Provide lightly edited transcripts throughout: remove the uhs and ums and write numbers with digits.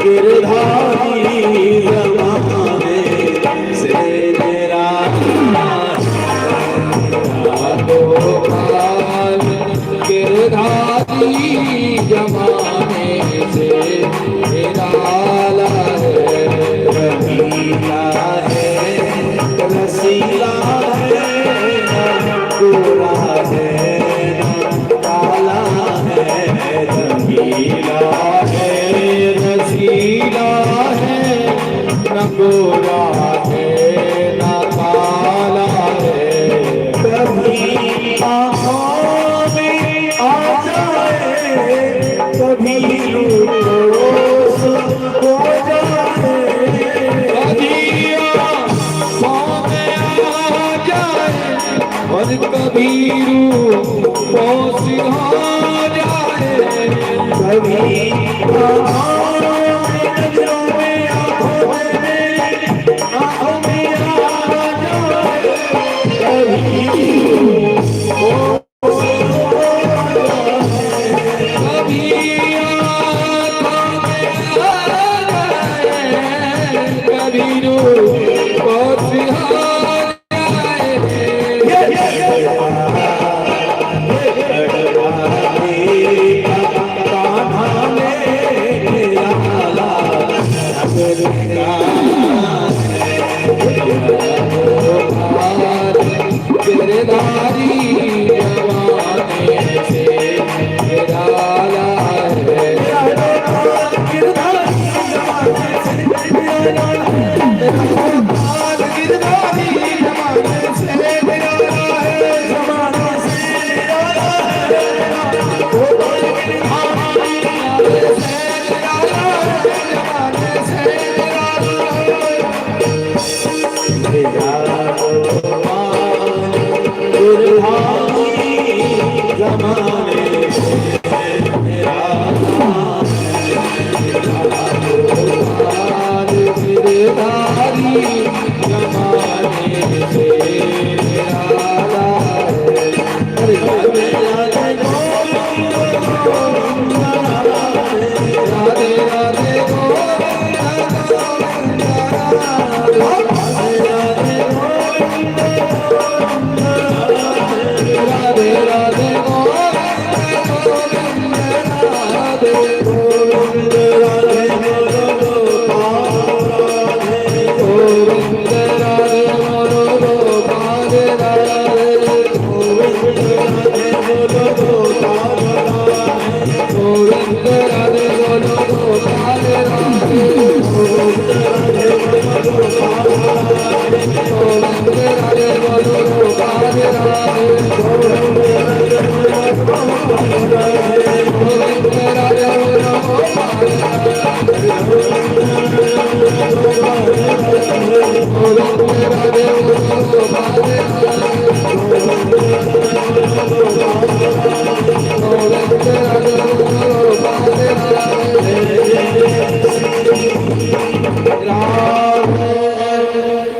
गिरधारी जमाने से तेरा गोपाल गिरधारी जमाने से तेरा रसीला है रसीला है गोरा है काला है रंगीला है रसीला है न गोरा है न काला है कभी आँखों में आ जाए कभी लूटोस हो जाए कभी आँखों में आ जाए और कभी रूपों सिधा जाए कभी नजरों में आँखों में आ जाए कभी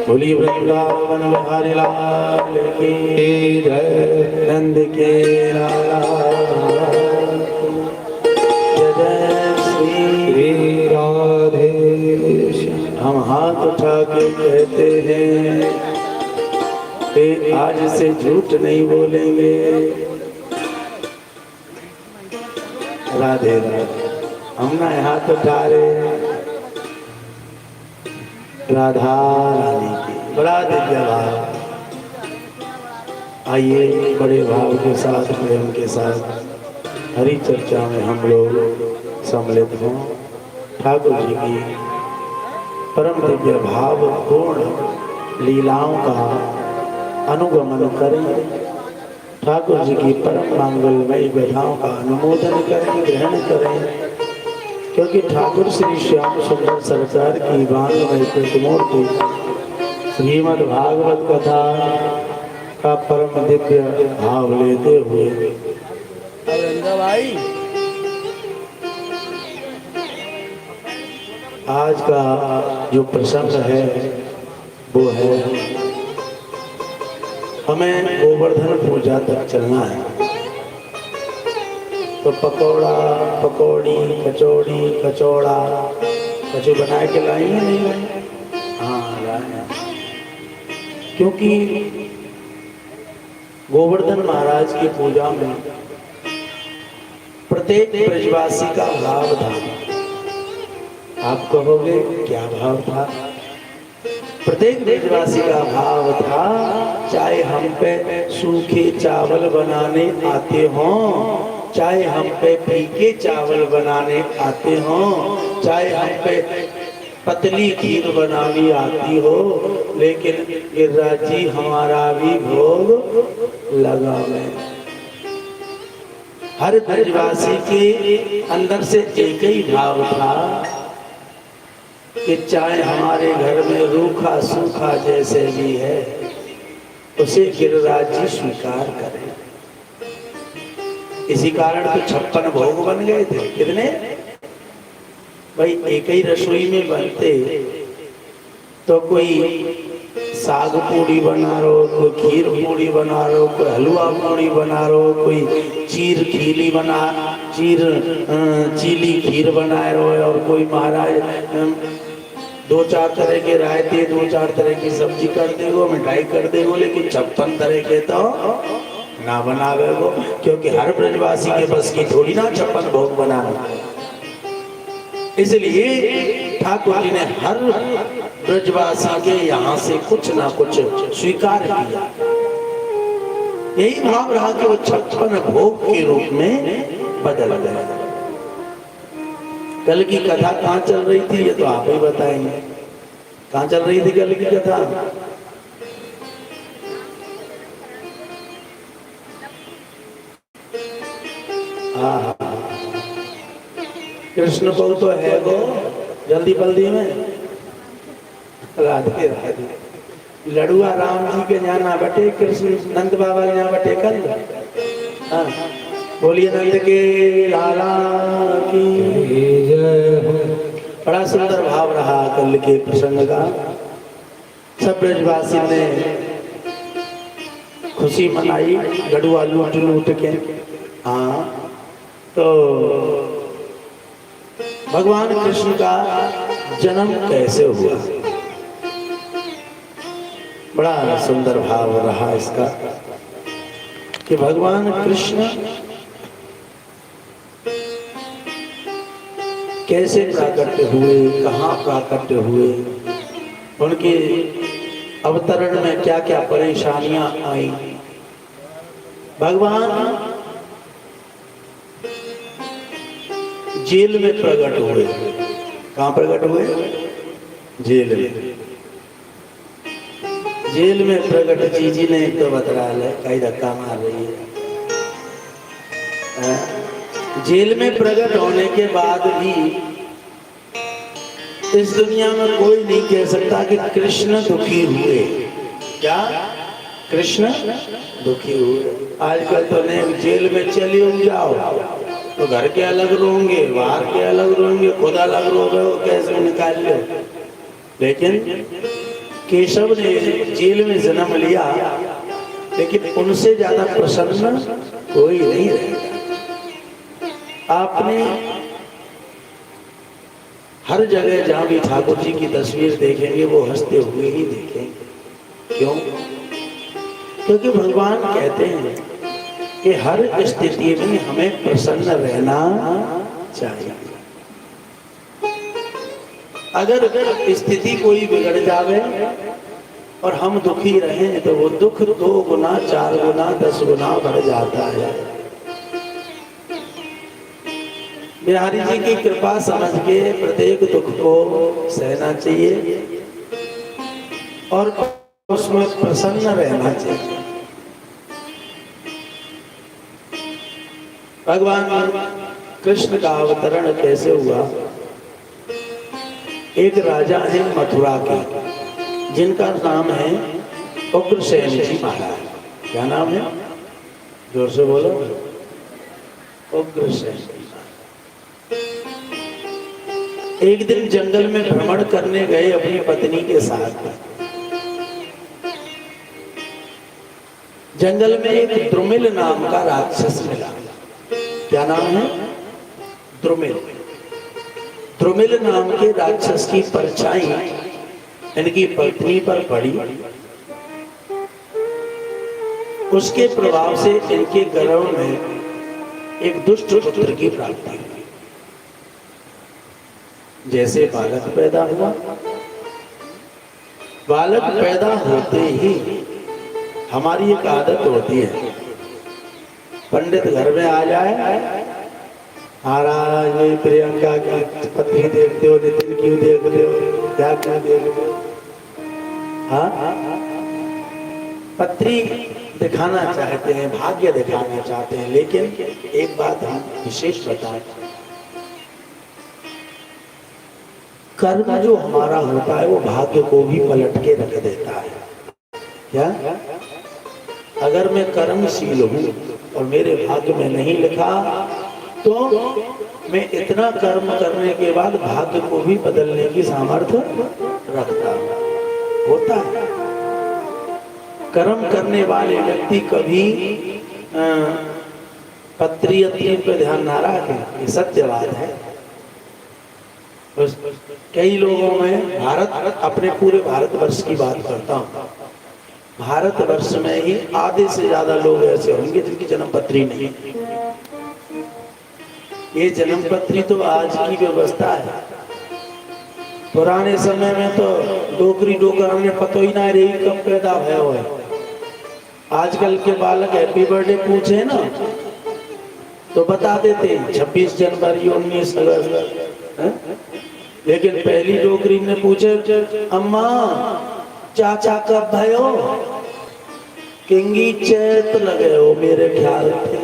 बोली वृंदावन बिहारी लाल की जय नंद के लाला जय श्री राधे। हम हाथ उठा के कहते हैं कि आज से झूठ नहीं बोलेंगे। राधे राधे। हम ना हाथ उठा रहे राधा रानी की बड़ा दिव्य भाव। आइए बड़े भाव के साथ प्रेम के साथ हरि चर्चा में हम लोग सम्मिलित हों। ठाकुर जी की परम दिव्य भाव पूर्ण लीलाओं का अनुगमन करें। ठाकुर जी की परम मंगलमयी व्यथाओं का अनुमोदन करें, ग्रहण करें। क्योंकि ठाकुर श्री श्याम सुंदर सरकार की बाणमयी प्रतिमूर्ति श्रीमद् भागवत कथा का परम दिव्य भाव लेते हुए आज का जो प्रसंग है वो है हमें गोवर्धन पूजा तक चलना है। तो पकौड़ा, पकौड़ी, कचौड़ी, कचौड़ा कछु बना के लाई है नहीं लाई? हाँ लाए। क्योंकि गोवर्धन महाराज की पूजा में प्रत्येक ब्रजवासी का भाव था। आप कहोगे क्या भाव था? प्रत्येक ब्रजवासी का भाव था, चाहे हम पे सूखे चावल बनाने आते हों, चाहे हम पे फीके चावल बनाने आते हों, चाहे हम पे पतली खीर बनानी आती हो, लेकिन गिरिराज जी हमारा भी भोग लगावे। हर ब्रजवासी के अंदर से एक ही भाव था कि चाहे हमारे घर में रूखा सूखा जैसे भी है, उसे गिरिराज जी स्वीकार करें। इसी कारण तो 56 भोग बन गए थे। कितने भाई? एक ही रसोई में बनते तो कोई साग पूड़ी बना रहो, कोई खीर पूड़ी बना रहो, कोई हलवा पूड़ी बना रहो, कोई चीली खीर बनाए रहो, और कोई महाराज 2-4 तरह के रायते, 2-4 तरह की सब्जी कर देगो, मिठाई कर देगो, लेकिन 56 तरह के तो ना बनावे वो, क्योंकि हर ब्रजवासी के बस की थोड़ी ना 56 भोग बनाना। इसलिए ठाकुर जी ने हर ब्रजवासी के यहाँ से कुछ ना कुछ स्वीकार किया। यही भाव रहा कि वो 56 भोग के रूप में बदल गए। कल की कथा कहाँ चल रही थी ये तो आप ही बताएंगे। कहाँ चल रही थी कल की कथा? कृष्ण को तो है गो, जल्दी बल्दी में राधे राधे। लड़ुआ राम जी के यहाँ ना बटे, कृष्ण नंद बाबा के यहाँ बटे कल। हाँ, बोलिए नंद के लाला की जय। बड़ा सुंदर भाव रहा कल के प्रसंग का। सब ब्रजवासी ने खुशी मनाई, लड़ुआ लूट लूट के। हाँ, तो भगवान कृष्ण का जन्म कैसे हुआ, बड़ा सुंदर भाव रहा इसका कि भगवान कृष्ण कैसे प्राकट्य हुए, कहाँ प्राकट्य हुए, उनके अवतरण में क्या क्या परेशानियां आई। भगवान जेल में प्रकट हुए। कहाँ प्रकट हुए? जेल में। जेल में प्रकट जीजी ने एक तो बतरा ले, कई धक्का मार रही है। जेल में प्रकट होने के बाद भी इस दुनिया में कोई नहीं कह सकता कि कृष्ण दुखी हुए। क्या? कृष्ण दुखी हुए। आजकल तो नहीं, जेल में चले जाओ तो घर के अलग रोंगे, बाहर के अलग रोंगे, खुद अलग रोगे, वो कैसे निकाल लो। लेकिन केशव ने जेल में जन्म लिया, लेकिन उनसे ज्यादा प्रसन्न कोई नहीं रहेगा। आपने हर जगह जहां भी ठाकुर जी की तस्वीर देखेंगे वो हंसते हुए ही देखेंगे। क्यों? क्योंकि भगवान कहते हैं कि हर स्थिति में हमें प्रसन्न रहना चाहिए। अगर स्थिति कोई बिगड़ जावे और हम दुखी रहें तो वो दुख 2 गुना 4 गुना 10 गुना बढ़ जाता है। बिहारी जी की कृपा समझ के प्रत्येक दुख को सहना चाहिए और उसमें प्रसन्न रहना चाहिए। भगवान कृष्ण का अवतरण कैसे हुआ? एक राजा है मथुरा के, जिनका नाम है उग्रसेन जी महाराज। क्या नाम है? जोर से बोलो। उग्रसेन। एक दिन जंगल में भ्रमण करने गए अपनी पत्नी के साथ। जंगल में एक द्रुमिल नाम का राक्षस मिला। क्या नाम है? द्रुमिल। द्रुमिल नाम के राक्षस की परछाई इनकी पत्नी पर पड़ी। उसके प्रभाव से इनके गर्भ में एक दुष्ट पुत्र की प्राप्ति हुई। जैसे बालक पैदा हुआ, बालक पैदा होते ही हमारी एक आदत होती है, पंडित घर में आ जाए, महाराज प्रियंका की पत्नी देखते हो, नितिन क्यों देख रहे हो, क्या क्यों देख रहे हो? हाँ, पत्री दिखाना चाहते हैं, भाग्य दिखाना चाहते हैं। लेकिन एक बात हम विशेष बताएं, कर्म जो हमारा होता है वो भाग्य को भी पलट के रख देता है। क्या? अगर मैं कर्मशील हूं और मेरे भाग्य में नहीं लिखा तो मैं इतना कर्म करने के बाद भाग्य को भी बदलने की सामर्थ्य रखता हूं। होता है। कर्म करने वाले व्यक्ति कभी पत्री पे ध्यान ना रखे, ये सत्य बात है। कई लोगों में अपने पूरे भारतवर्ष की बात करता हूँ, भारतवर्ष में ही आधे से ज्यादा लोग ऐसे होंगे जिनकी जन्म पत्री नहीं। ये जन्म पत्री तो आज की व्यवस्था है। पुराने समय में तो डोकरी डोकर हमने पतो ही ना रही कब पैदा भया हुआ है। आजकल के बालक हैप्पी बर्थडे पूछे ना तो बता देते 26 जनवरी 19 अगस्त। लेकिन पहली डोकरी ने पूछे, अम्मा चाचा कब भयो? किंगी चैत लगे हो मेरे ख्याल थे,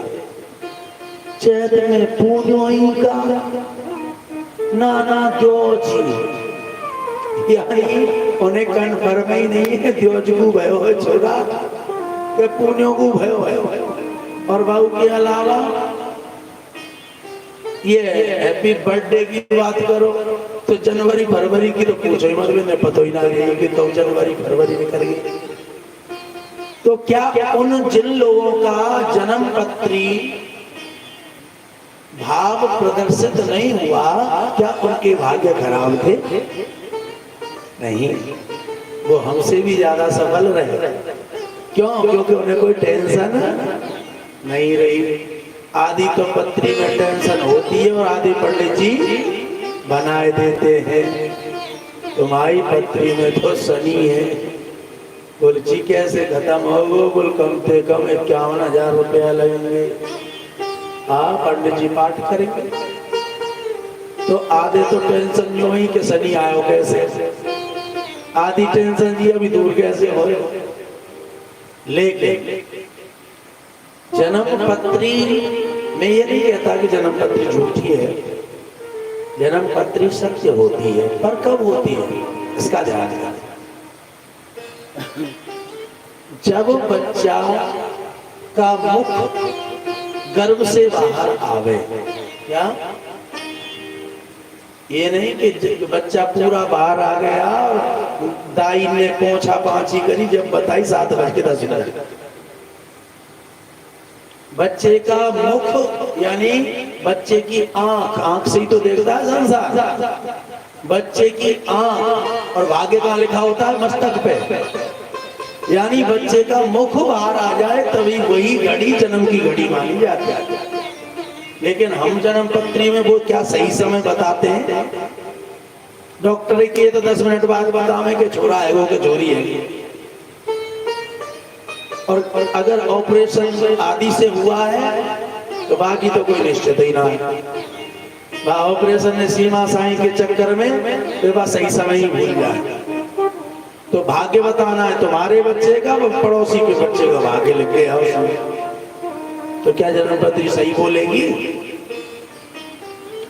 चैत में पूजोई का नाना द्योजी, यानी उन्हें कन्फर्म ही नहीं है द्योज को भयो है छोरा के पुण्यों को भयो है। और बाबू के अलावा ये हैप्पी बर्थडे की बात करो तो जनवरी फरवरी की तो पूछो ही मतलब ने पता ही ना रही कि तो जनवरी फरवरी में करेगी। तो क्या उन जिन लोगों का जन्म पत्री भाव प्रदर्शित नहीं हुआ, क्या उनके भाग्य खराब थे? नहीं, वो हमसे भी ज्यादा सफल रहे। क्यों? क्योंकि उन्हें कोई टेंशन नहीं रही। आदि तो पत्री में टेंशन होती है और आदि पंडित जी बनाए देते हैं। तुम्हारी पत्री में तो शनि है। बोल जी कैसे खत्म होगा? बोल कम से कम 51,000 रुपया लगेंगे। हाँ, पंडित जी पाठ करेंगे। तो आधे तो टेंशन जो ही कि शनि आयो कैसे, आधी टेंशन जी अभी दूर कैसे हो। लेकिन जन्म पत्री में ये नहीं कहता कि जन्म पत्री झूठी है, जन्म पत्री सत्य होती है। पर कब होती है इसका ध्यान रखें। जब बच्चा का मुख गर्भ से बाहर आवे। क्या? ये नहीं कि बच्चा पूरा बाहर आ गया, दाई ने पोंछा पांची करी, जब बताई 7:10। बच्चे का मुख यानी बच्चे की आंख से ही तो देखता है संसार। बच्चे की आंख और भाग्य का लिखा होता है मस्तक पे। यानी बच्चे का मुख बाहर आ जाए तभी वही घड़ी जन्म की घड़ी मानी जाती है। लेकिन हम जन्म पत्री में वो क्या सही समय बताते हैं? डॉक्टर के तो 10 मिनट बाद बतावे कि छोरा है वो कि छोरी है। और अगर ऑपरेशन आदि से हुआ है तो बाकी तो कोई निश्चित ही ना है। ऑपरेशन ने सीमा साई के चक्कर में तो सही समय ही भूल जाए। तो भाग्य बताना है तुम्हारे बच्चे का, वो पड़ोसी के बच्चे का भाग्य लिख गया उसमें, तो क्या जन्मपत्री सही बोलेगी?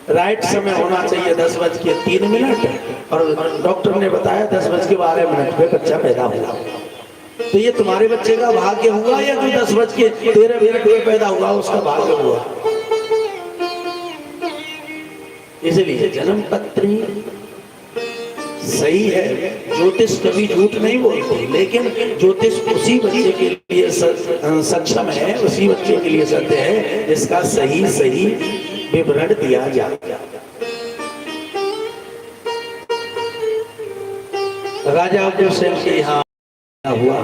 राइट समय होना चाहिए 10:03 और डॉक्टर ने बताया 10:12 पे बच्चा पैदा हुआ। तो ये तुम्हारे बच्चे का भाग्य हुआ या कोई 10:13 पे पैदा हुआ उसका भाग्य हुआ? इसलिए जन्म पत्री सही है। ज्योतिष कभी झूठ नहीं बोलते, लेकिन ज्योतिष उसी बच्चे के लिए सक्षम है, उसी बच्चे के लिए सत्य है जिसका सही विवरण दिया जाए। राजा उग्रसेन के यहाँ हुआ,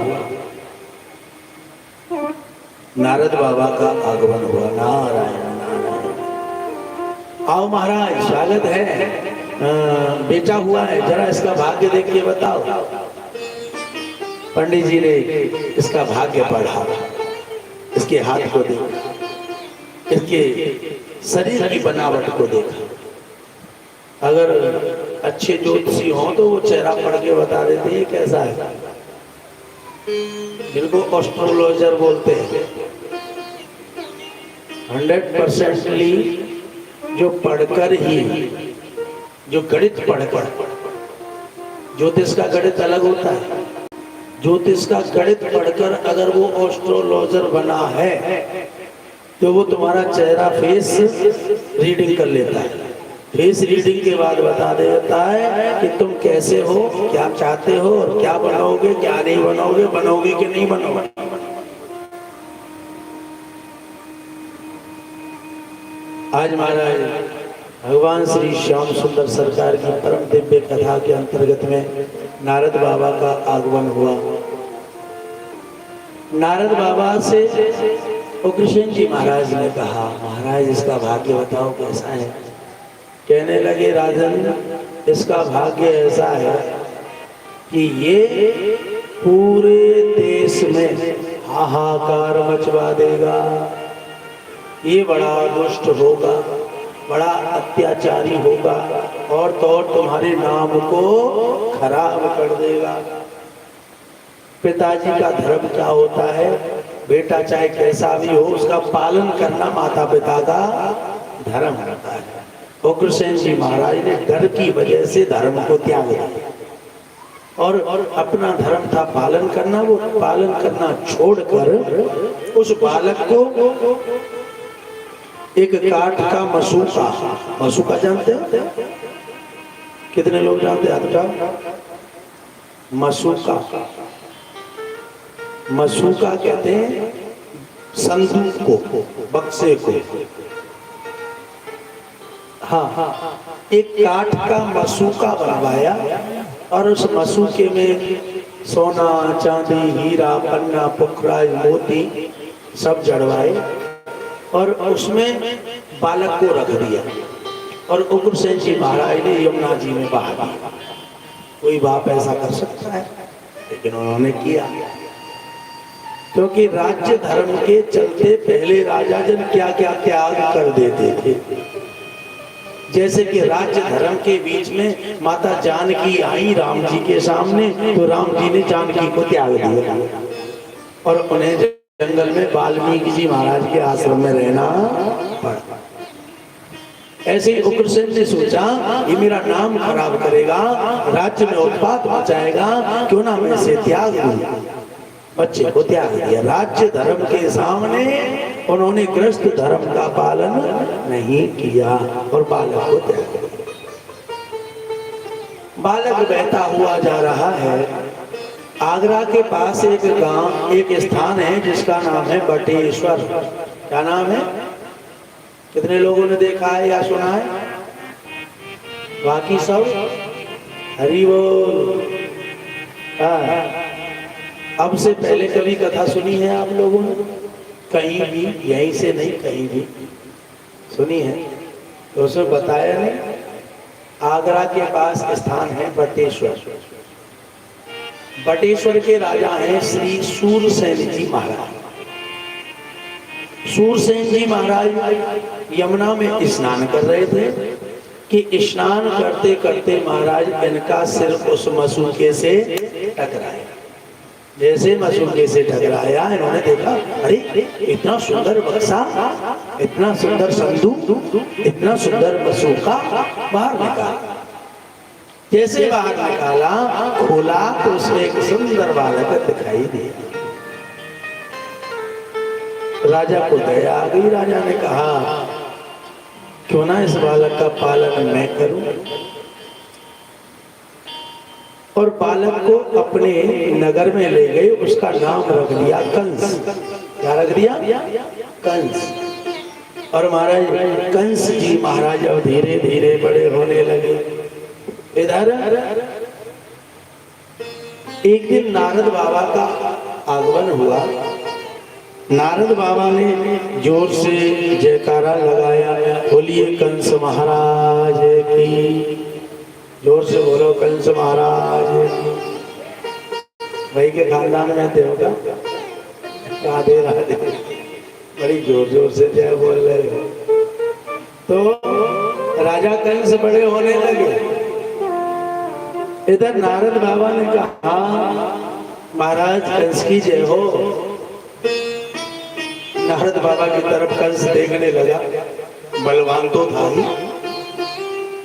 नारद बाबा का आगमन हुआ। नारायण नारायण। आओ महाराज, स्वागत है। बेटा हुआ है, जरा इसका भाग्य देख के बताओ। पंडित जी ने इसका भाग्य पढ़ा, इसके हाथ को देखा, इसके शरीर की बनावट को देखा। अगर अच्छे ज्योतिषी हो तो वो चेहरा पढ़ के बता देते हैं कैसा है, जिनको एस्ट्रोलॉजर बोलते हैं। 100% जो पढ़कर ही, जो गणित पढ़कर, ज्योतिष का गणित अलग होता है, ज्योतिष का गणित पढ़कर अगर वो एस्ट्रोलॉजर बना है तो वो तुम्हारा चेहरा फेस रीडिंग कर लेता है। फेस रीडिंग के बाद बता देता है कि तुम कैसे हो, क्या चाहते हो और क्या बनोगे, क्या नहीं बनोगे, बनोगे कि नहीं बनोगे। आज महाराज भगवान श्री श्याम सुंदर सरकार की परम दिव्य कथा के अंतर्गत में नारद बाबा का आगमन हुआ। नारद बाबा से उग्रसेन जी महाराज ने कहा, महाराज इसका भाग्य बताओ कैसा है। कहने लगे, राजन इसका भाग्य ऐसा है कि ये पूरे देश में हाहाकार मचवा देगा। ये बड़ा दुष्ट होगा, बड़ा अत्याचारी होगा और तो और तुम्हारे नाम को खराब कर देगा। पिताजी का धर्म क्या होता है, बेटा चाहे कैसा भी हो उसका पालन करना माता पिता का धर्म होता है। उग्रसेन जी महाराज ने डर की वजह से धर्म को त्याग दिया और अपना धर्म था पालन करना। वो पालन करना छोड़कर उस बालक को एक काठ का मसूका, मसूका जानते हो? कितने लोग जानते हैं? मसूका, मसूका कहते हैं संदूक को, बक्से को। हाँ, एक काठ का मसूका बनवाया और उस मसूके में सोना, चांदी, हीरा, पन्ना, पुखराज, मोती सब जड़वाए और उसमें बालक को रख दिया और उग्रसेन जी महाराज ने यमुना जी में बहा दिया। कोई बाप ऐसा कर सकता है? लेकिन उन्होंने किया, क्योंकि राज्य धर्म के चलते पहले राजा जन क्या क्या त्याग कर देते थे। जैसे कि राज्य धर्म के बीच में माता जानकी आई राम जी के सामने, तो राम जी ने जानकी को त्याग दिया और उन्हें जंगल में वाल्मीकि जी महाराज के आश्रम में रहना पड़ा। ऐसे ही उग्रसेन ने सोचा ये मेरा नाम खराब करेगा, राज्य में उत्पात मचाएगा, क्यों ना मैं इसे त्याग दूं। बच्चे को त्याग दिया। राज्य धर्म के सामने उन्होंने गृहस्थ धर्म का पालन नहीं किया और बालक को त्याग दिया। बालक बहता हुआ जा रहा है। आगरा के पास एक गांव, एक स्थान है जिसका नाम है बटेश्वर। क्या नाम है? कितने लोगों ने देखा है या सुना है? बाकी सब हरि बोल। अब से पहले कभी कथा सुनी है आप लोगों ने? कहीं भी, यहीं से नहीं कहीं भी सुनी है? तो उसे बताया नहीं। आगरा के पास स्थान है बटेश्वर। बटेश्वर के राजा हैं श्री सूरसेन जी महाराज। सूरसेन जी महाराज यमुना में स्नान कर रहे थे कि स्नान करते करते महाराज इनका सिर उस मसूके से टकराया। जैसे मसूके से टकराया, इन्होंने देखा अरे इतना सुंदर बक्सा, इतना सुंदर संदूक, इतना सुंदर मसूका बाहर निकाला। जैसे बाहर निकाला, खोला तो उसमें एक सुंदर बालक दिखाई दिया। राजा को दया आ गई। राजा ने कहा क्यों ना इस बालक का पालन मैं करूं, और बालक को अपने नगर में ले गए। उसका नाम रख दिया कंस। क्या रख दिया? कंस। और महाराज कंस जी महाराज अब धीरे धीरे बड़े होने लगे। इधर एक दिन नारद बाबा का आगमन हुआ। नारद बाबा ने जोर से जयकारा लगाया, बोलिए कंस महाराज की। जोर से बोलो कंस महाराज की। भाई के खानदान में थे होगा, राधे राधे, बड़ी जोर जोर से जय बोल रहे हो। तो राजा कंस बड़े होने लगे। इधर नारद बाबा ने कहा महाराज कंस की जय हो। नारद बाबा की तरफ कंस देखने लगा, बलवान तो था ही।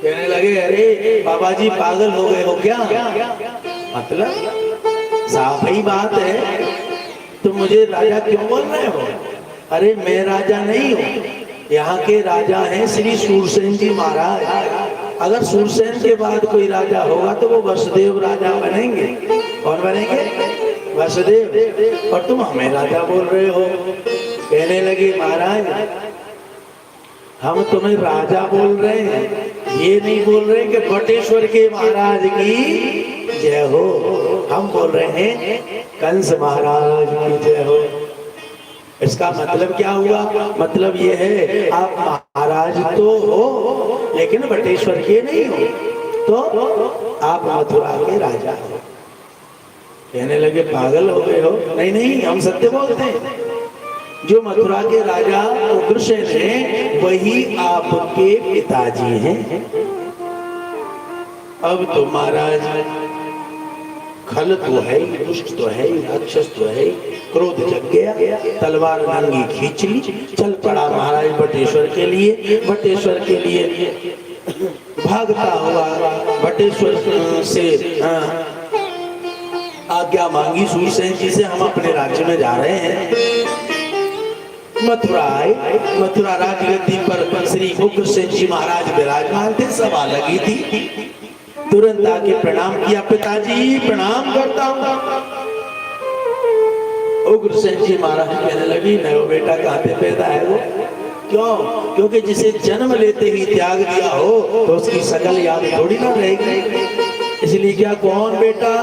कहने लगे अरे बाबा जी पागल हो गए हो क्या? मतलब साफ ही बात है, तुम मुझे राजा क्यों बोल रहे हो? अरे मैं राजा नहीं हूँ, यहाँ के राजा हैं श्री सूरसेन जी महाराज। अगर सूरसेन के बाद कोई राजा होगा तो वो वसुदेव राजा बनेंगे। कौन बनेंगे? वसुदेव। और तुम हमें राजा बोल रहे हो। कहने लगे महाराज हम तुम्हें राजा बोल रहे हैं, ये नहीं बोल रहे कि बटेश्वर के महाराज की जय हो। हम बोल रहे हैं कंस महाराज की जय हो। इसका मतलब क्या हुआ? मतलब ये है आप महाराज तो हो लेकिन बटेश्वर के नहीं हो, तो आप मथुरा के राजा हो। कहने लगे पागल हो गए हो। नहीं नहीं, हम सत्य बोलते हैं। जो मथुरा के राजा उग्रसेन हैं वही आपके पिताजी हैं। अब तो महाराज खल तो है, दुष्ट तो है, राक्षस तो है, क्रोध जग गया, तलवार नंगी खींच ली, चल पड़ा महाराज बटेश्वर के लिए। बटेश्वर के लिए भागता हुआ बटेश्वर से आज्ञा मांगी सूरसेन जी से, हम अपने राज्य में जा रहे हैं। मथुरा आए। मथुरा राजगद्दी पर श्री उग्रसेन जी महाराज विराजमान थे, सभा लगी थी। तुरंत आके प्रणाम किया, पिताजी प्रणाम करता हूँ। उग्रसेन जी महाराज कहने लगी नयो बेटा कहाँ पे पैदा है वो? क्यों? क्योंकि जिसे जन्म लेते ही त्याग दिया हो तो उसकी सकल याद थोड़ी ना रहेगी। इसलिए क्या कौन बेटा?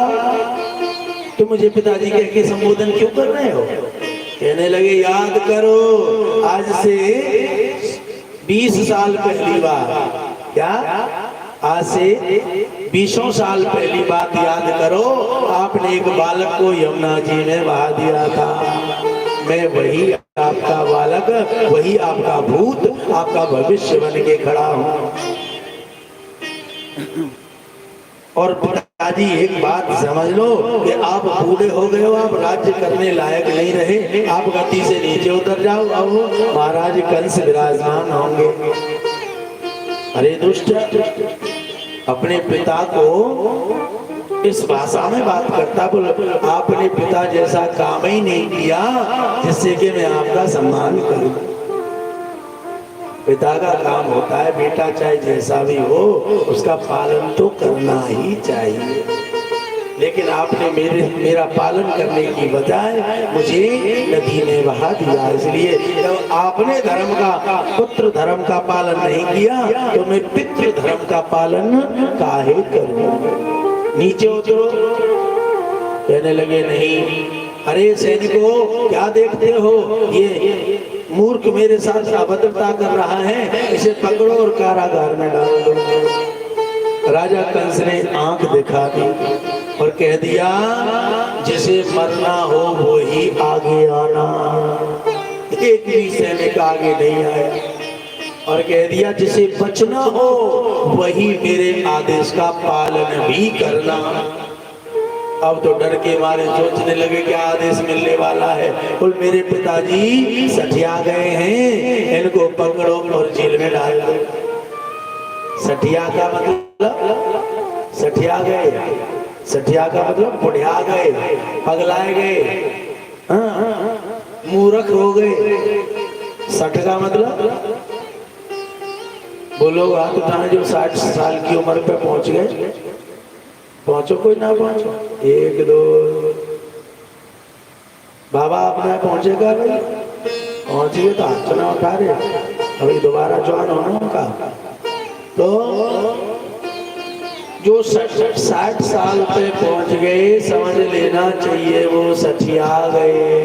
तुम मुझे पिताजी कह के संबोधन क्यों कर रहे हो? कहने लगे याद करो आज से 20 साल पहली बार, क्या आज से 20 साल पहली बात याद करो, आपने एक बालक को यमुना जी में बहा दिया था। मैं वही आपका बालक, वही आपका भूत, आपका भविष्य बन के खड़ा हूँ। और पिताजी एक बात समझ लो कि आप बूढ़े हो गए हो, आप राज्य करने लायक नहीं रहे, आप गति से नीचे उतर जाओ। अब महाराज कंस विराजमान होंगे। अरे दुष्ट, अपने पिता को इस भाषा में बात करता, बोलो आपने पिता जैसा काम ही नहीं किया जिससे कि मैं आपका सम्मान करूं। पिता का काम होता है बेटा चाहे जैसा भी हो उसका पालन तो करना ही चाहिए, लेकिन आपने मेरा पालन करने की बजाय मुझे नदी में बहा दिया। इसलिए जब आपने धर्म का, पुत्र धर्म का पालन नहीं किया तो मैं पितृ धर्म का पालन काहे करूं? नीचे उतरो। कहने लगे नहीं। अरे सैनिकों क्या देखते हो, ये मूर्ख मेरे साथ अभद्रता कर रहा है, इसे पकड़ो और कारागार में डाल दो। राजा कंस ने आंख दिखा दी और कह दिया जिसे मरना हो वो ही आगे आना। एक भी सैनिक आगे नहीं आया और कह दिया जिसे बचना हो वही मेरे आदेश का पालन भी करना। अब तो डर के मारे सोचने लगे क्या आदेश मिलने वाला है। बोल मेरे पिताजी सठिया गए हैं, इनको पकड़ो और जेल में डाल दो। सठिया का मतलब, सठिया गए, सठिया का मतलब बुढ़िया गए, पगलाए गए, मूर्ख हो गए। सठ का मतलब बोलो हाथ उठाए जो 60 साल की उम्र पे पहुंच गए। पहुंचो कोई ना पहुंचो, 1 2 बाबा अपना पहुंचेगा भाई, पहुंच गए तो हाथ ना उठा रहे, अभी दोबारा ज्वाइन होना उनका। तो जो 60 साल पे पहुंच गए समझ लेना चाहिए वो सठिया गए।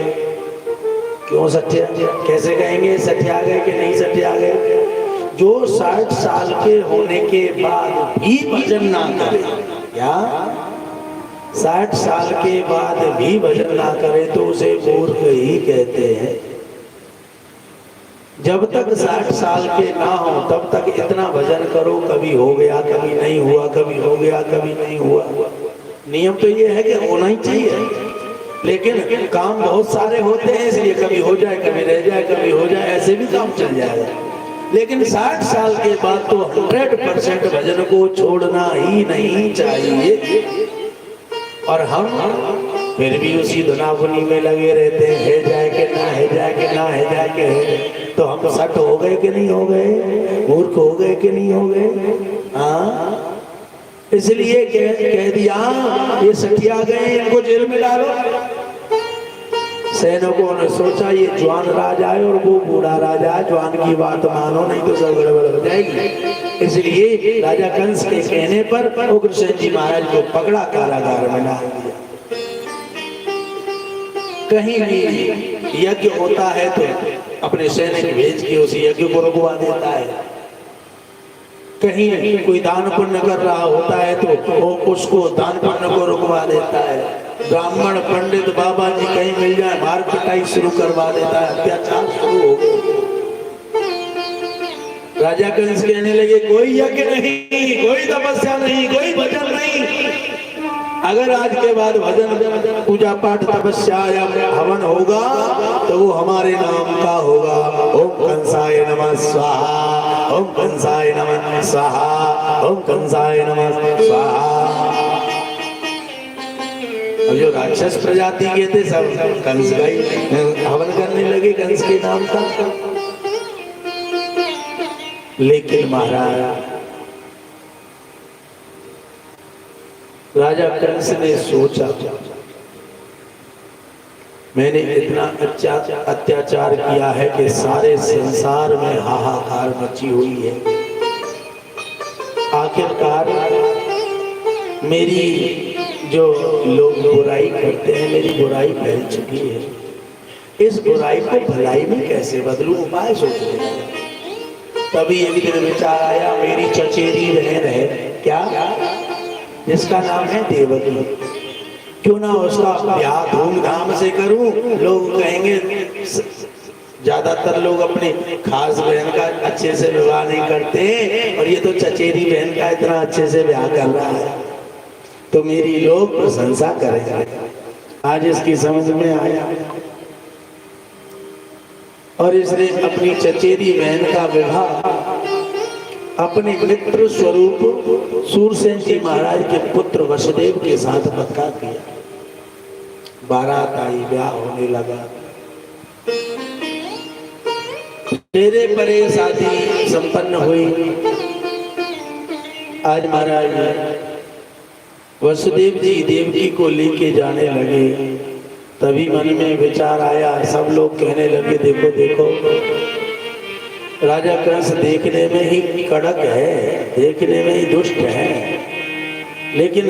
क्यों सठिया, कैसे कहेंगे सठिया गए कि नहीं सठिया गए? जो 60 साल के होने के बाद भी भजन ना करे, क्या 60 साल के बाद भी भजन ना करे तो उसे मूर्ख ही कहते हैं। जब तक 60 साल के ना हो तब तक इतना भजन करो, कभी हो गया कभी नहीं हुआ, कभी हो गया कभी नहीं हुआ। नियम तो ये है कि होना ही चाहिए, लेकिन काम बहुत सारे होते हैं इसलिए कभी हो जाए कभी रह जाए, कभी हो जाए, ऐसे भी काम चल जाएगा। लेकिन 60 साल के बाद तो 100% भजन को छोड़ना ही नहीं चाहिए। और हम फिर भी उसी धुनाधुनी में लगे रहते हैं, है जाए कि ना है जाए कि ना है जाए के है। तो हम सट हो गए कि नहीं हो गए, मूर्ख हो गए कि नहीं हो गए? हाँ, इसलिए कह दिया ये सठिया गए, इनको जेल में डालो। सैनिकों ने सोचा ये जवान राजा है और वो बूढ़ा राजा है, जवान की बात मानो नहीं तो सब गड़बड़ हो जाएगी। इसलिए राजा कंस के कहने पर उग्रसेन जी महाराज को पकड़ा, कारागार में डाल दिया। कहीं भी यज्ञ होता है तो अपने सैनिक भेज के उस यज्ञ को रुकवा देता है। कहीं कोई दान पुण्य कर रहा होता है तो उसको दान पुण्य को रुकवा देता है। ब्राह्मण पंडित बाबा जी कहीं मिल जाए मार पिटाई शुरू करवा देता है, अत्याचार शुरू हो गया। राजा कंस कहने लगे कोई यज्ञ नहीं, कोई तपस्या नहीं, कोई भजन नहीं। अगर आज के बाद भजन पूजा पाठ तपस्या या हवन होगा तो वो हमारे नाम का होगा। ओम कंसाय नमः स्वाहा, ओम कंसाय नमः स्वाहा, ओम कंसाय नमः स्वाहा। और जो राक्षस प्रजाति के थे सब कंस का ही हवन करने लगे, कंस के नाम का। लेकिन महाराज राजा कंस ने सोचा मैंने इतना अत्याचार किया है कि सारे संसार में हाहाकार मची हुई है। आखिरकार मेरी जो लोग बुराई करते हैं, मेरी बुराई फैल चुकी है। इस बुराई को भलाई में कैसे बदलूं, उपाय सोचने। तभी एक दिन विचार आया, मेरी चचेरी बहन है क्या, जिसका नाम है देवकी, क्यों ना उसका ब्याह धूमधाम से करूं। लोग कहेंगे, ज्यादातर लोग अपनी खास बहन का अच्छे से विवाह नहीं करते और ये तो चचेरी बहन का इतना अच्छे से ब्याह कर रहा है तो मेरी लोग प्रशंसा करेंगे। आज इसकी समझ में आया और इसने अपनी चचेरी बहन का विवाह अपने मित्र स्वरूप सूरसेन जी महाराज के पुत्र वसुदेव के साथ पक्का किया। बारात आई, ब्याह होने लगा, तेरे परे शादी संपन्न हुई। आज महाराज वसुदेव जी देवकी को लेके जाने लगे, तभी मन में विचार आया। सब लोग कहने लगे देखो देखो राजा कंस देखने में ही कड़क है, देखने में ही दुष्ट है, लेकिन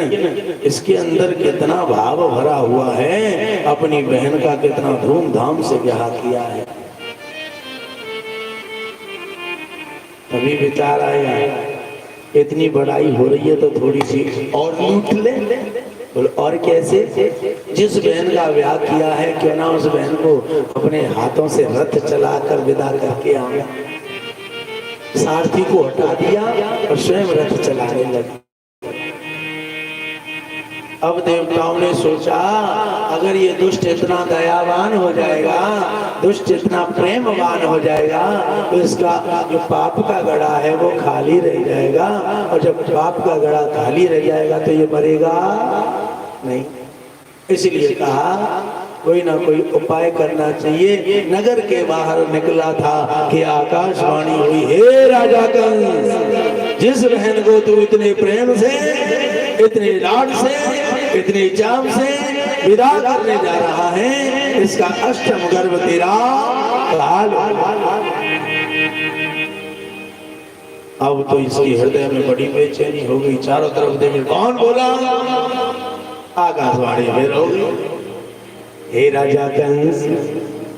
इसके अंदर कितना भाव भरा हुआ है, अपनी बहन का कितना धूमधाम से ब्याह किया है। तभी विचार आया इतनी बड़ाई हो रही है तो थोड़ी सी और लूट ले। और कैसे? जिस बहन का ब्याह किया है क्यों ना उस बहन को अपने हाथों से रथ चलाकर विदा करके आए। सारथी को हटा दिया और स्वयं रथ चलाने लगे। अब देवताओं ने सोचा अगर ये दुष्ट इतना दयावान हो जाएगा, दुष्ट इतना प्रेमवान हो जाएगा तो इसका जो पाप का गड़ा है वो खाली रह जाएगा, और जब पाप का गड़ा खाली रह जाएगा तो ये मरेगा नहीं। इसलिए कहा कोई ना कोई उपाय करना चाहिए। नगर के बाहर निकला था कि आकाशवाणी हुई, हे राजा कंस, जिस बहन को तू इतने प्रेम से, इतने लाड से, इतने चाव से विदा करने जा रहा है, इसका अष्टम गर्भ तेरा काल। अब तो इसके हृदय में बड़ी बेचैनी हो गई, चारों तरफ देखे कौन बोला, आकाशवाणी फिर हो गई, हे राजा कंस,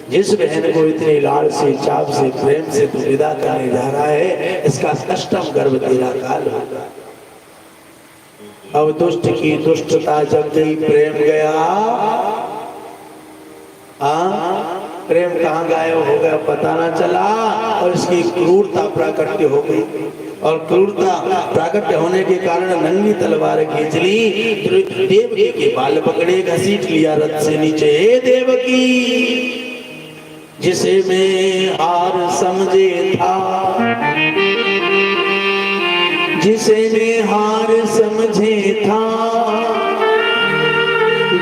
जिस बहन को इतने लाड़ से, चाव से, प्रेम से तू विदा करने जा रहा है, इसका अष्टम गर्भ तेरा काल होगा। अब दुष्ट की दुष्टता जब गई, प्रेम गया, प्रेम कहाँ गायब हो गया पता ना चला, और इसकी क्रूरता प्राकट्य हो गई, और क्रूरता प्राकट्य होने के कारण नंगी तलवार खींच ली, देवकी के बाल पकड़े, घसीट लिया रथ से नीचे। हे देवकी, जिसे मैं हार समझे था, जिसे मैं हार समझे था,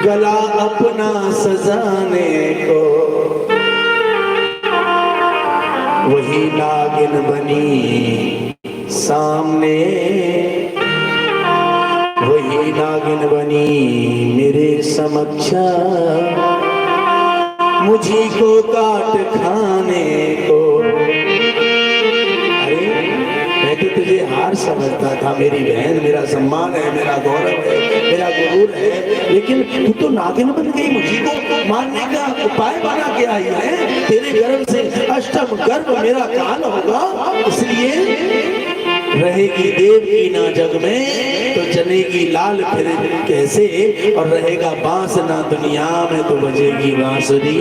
गला अपना सजाने को, वही नागिन बनी सामने, वही नागिन बनी मेरे समक्ष, मुझी को काट खाने को। अरे मैं तो तुझे हार समझता था, मेरी बहन, मेरा सम्मान है, मेरा गौरव है, मेरा गुरूर है, लेकिन तू तो नागिन बन गई, मुझी को मारने का उपाय बना के आई है। तेरे गर्भ से अष्टम गर्भ मेरा काल होगा, इसलिए रहेगी देवकी ना जग में तो जनेगी लाल फिर कैसे, और रहेगा बांस ना दुनिया में तो बजेगी बांसुरी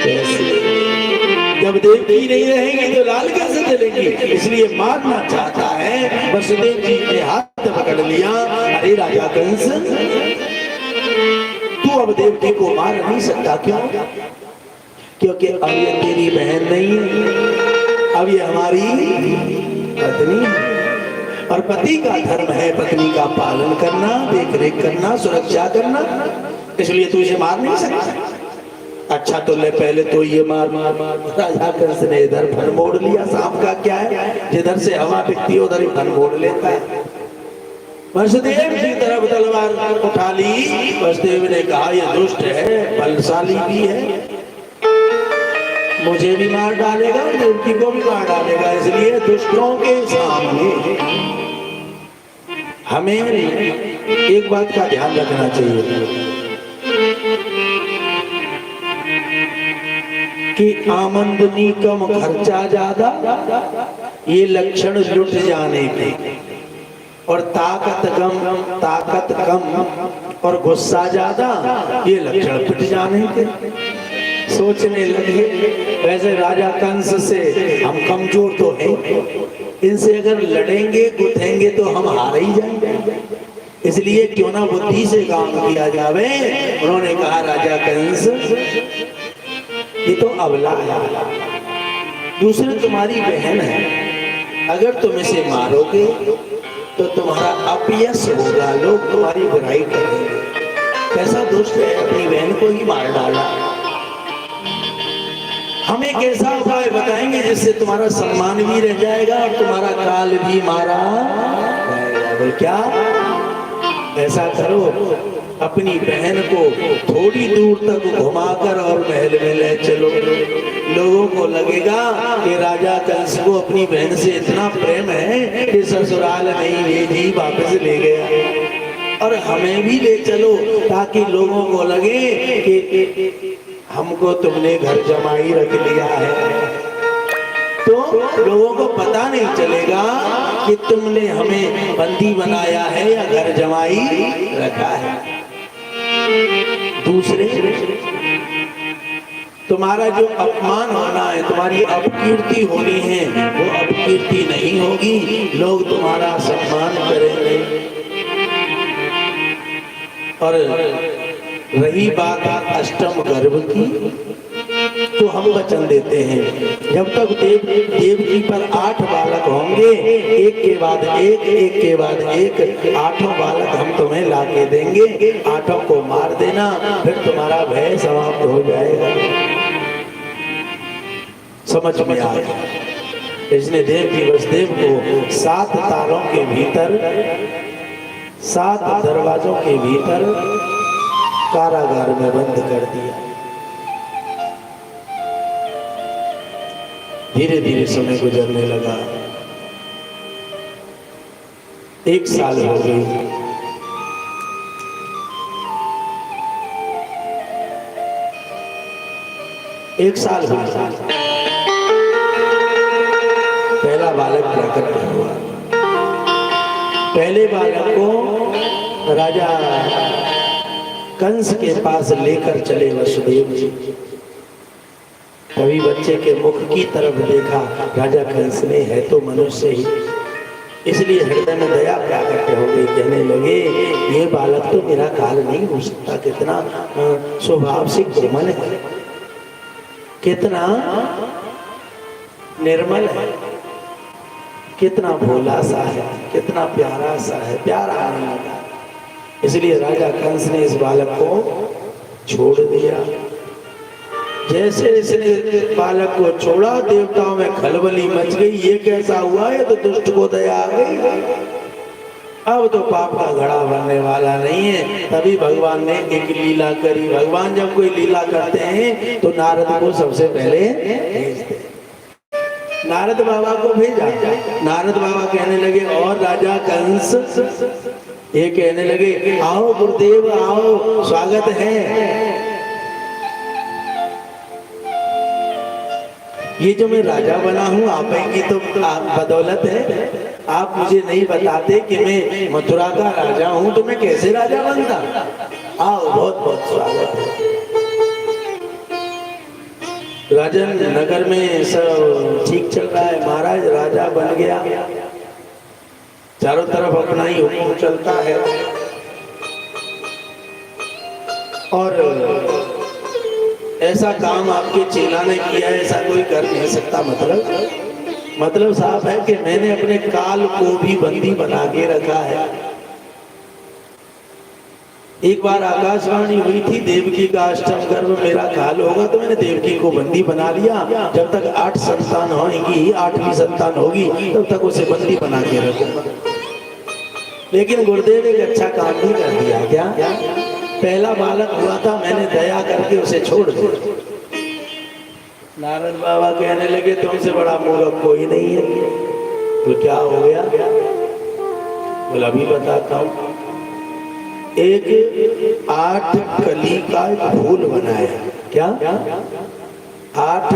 कैसे। जब देवकी नहीं रहेगी तो लाल कैसे चलेगी, इसलिए मारना चाहता है। वसुदेव जी ने हाथ पकड़ लिया, अरे राजा कंस, तू अब देवकी को मार नहीं सकता, क्यों? क्योंकि अब ये तेरी बहन नहीं है, अब ये हमारी पत्नी है, और पति का धर्म है पत्नी का पालन करना, देख रेख करना, सुरक्षा करना, इसलिए तू इसे मार नहीं सकता। अच्छा तो ले पहले तो ये मार। राजा कंस ने इधर फन मोड़ लिया, सांप का क्या है, जिधर से हवा बिकती है उधर ही फन मोड़ लेता है। वसुदेव की तरफ तलवार उठा ली, वसुदेव ने कहा ये दुष्ट है, बलशाली भी है, मुझे भी मार डालेगा, देवकी को भी मार डालेगा, इसलिए दुष्टों के सामने हमें एक बात का ध्यान रखना चाहिए कि आमदनी कम खर्चा ज्यादा, ये लक्षण लुट जाने के, और ताकत कम और गुस्सा ज्यादा, ये लक्षण पिट जाने के। सोचने लगे वैसे राजा कंस से हम कमजोर तो हैं, इनसे अगर लड़ेंगे गुथेंगे तो हम हार ही जाएंगे, इसलिए क्यों ना बुद्धि से काम किया जावे। उन्होंने कहा राजा कंस, ये तो अबला है, दूसरी तुम्हारी बहन है, अगर तुम इसे मारोगे तो तुम्हारा अपयश होगा, लोग तुम्हारी बुराई करेंगे। कैसा दुष्ट है, अपनी बहन को ही मार डाला। हम एक ऐसा उपाय बताएंगे जिससे तुम्हारा सम्मान भी रह जाएगा और तुम्हारा काल भी मारा जाएगा। क्या? ऐसा करो, अपनी बहन को थोड़ी दूर तक घुमाकर और महल में ले चलो, लोगों को लगेगा कि राजा कंस को अपनी बहन से इतना प्रेम है कि ससुराल नहीं भेजी, वापस ले गया। और हमें भी ले चलो ताकि लोगों को लगे कि हमको तुमने घर जमाई रख लिया है, तो लोगों को पता नहीं चलेगा कि तुमने हमें बंदी बनाया है या घर जमाई रखा है। दूसरे, तुम्हारा जो अपमान होना है, तुम्हारी अपकीर्ति होनी है, वो अपकीर्ति नहीं होगी, लोग तुम्हारा सम्मान करेंगे। और रही बात अष्टम गर्भ की, तो हम वचन देते हैं जब तक देवकी पर 8 बालक होंगे, एक के बाद एक, एक के बाद एक, 8 बालक हम तुम्हें ला के देंगे, 8 को मार देना, फिर तुम्हारा भय समाप्त हो जाएगा। समझ में आया? इसने देवकी वसुदेव को 7 तारों के भीतर, 7 दरवाजों के भीतर कारागार में बंद कर दिया। धीरे धीरे समय गुजरने लगा। 1 साल हो गई। एक साल हो गया, पहला बालक प्रकट हुआ। पहले बालक को राजा कंस के पास लेकर चले वसुदेव जी। तभी बच्चे के मुख की तरफ देखा राजा कंस ने, है तो मनुष्य ही, इसलिए हृदय में दया प्रकट हो गई। कहने लगे ये बालक तो मेरा काल नहीं हो सकता, कितना स्वभाव से कोमल है, कितना निर्मल है, कितना भोला सा है, कितना प्यारा सा है, प्यारा आने लगा। इसलिए राजा कंस ने इस बालक को छोड़ दिया। जैसे इसने बालक को छोड़ा, देवताओं में खलबली मच गई। ये कैसा हुआ, ये तो दुष्ट को दया आ गई, अब तो पाप का घड़ा भरने वाला नहीं है। तभी भगवान ने एक लीला करी। भगवान जब कोई लीला करते हैं तो नारद को सबसे पहले भेजते। नारद बाबा को भेजा। नारद बाबा कहने लगे और राजा कंस, ये कहने लगे आओ गुरुदेव आओ, स्वागत है। ये जो मैं राजा बना हूँ आप की तो बदौलत है। आप मुझे नहीं बताते कि मैं मथुरा का राजा हूँ तो मैं कैसे राजा बनता। आओ, बहुत बहुत स्वागत है। राजन नगर में सब ठीक चल रहा है। महाराज राजा बन गया, चारों तरफ अपना ही हुक्म चलता है और ऐसा काम आपके चेला ने किया, ऐसा कोई कर नहीं सकता। मतलब साफ है कि मैंने अपने काल को भी बंदी बना के रखा है। एक बार आकाशवाणी हुई थी, देवकी का अष्टम गर्भ मेरा काल होगा, तो मैंने देवकी को बंदी बना लिया। जब तक 8 संतान होगी, 8वीं संतान होगी, तब तक उसे बंदी बना के रखूंगा। लेकिन गुरुदेव एक अच्छा काम भी कर दिया। क्या? पहला बालक हुआ था, मैंने दया करके उसे छोड़ दिया। नारद बाबा कहने लगे तुमसे बड़ा मूर्ख कोई नहीं है। तो क्या हो गया? बोला अभी बताता हूँ। एक 8 कली का फूल बनाया। क्या? 8,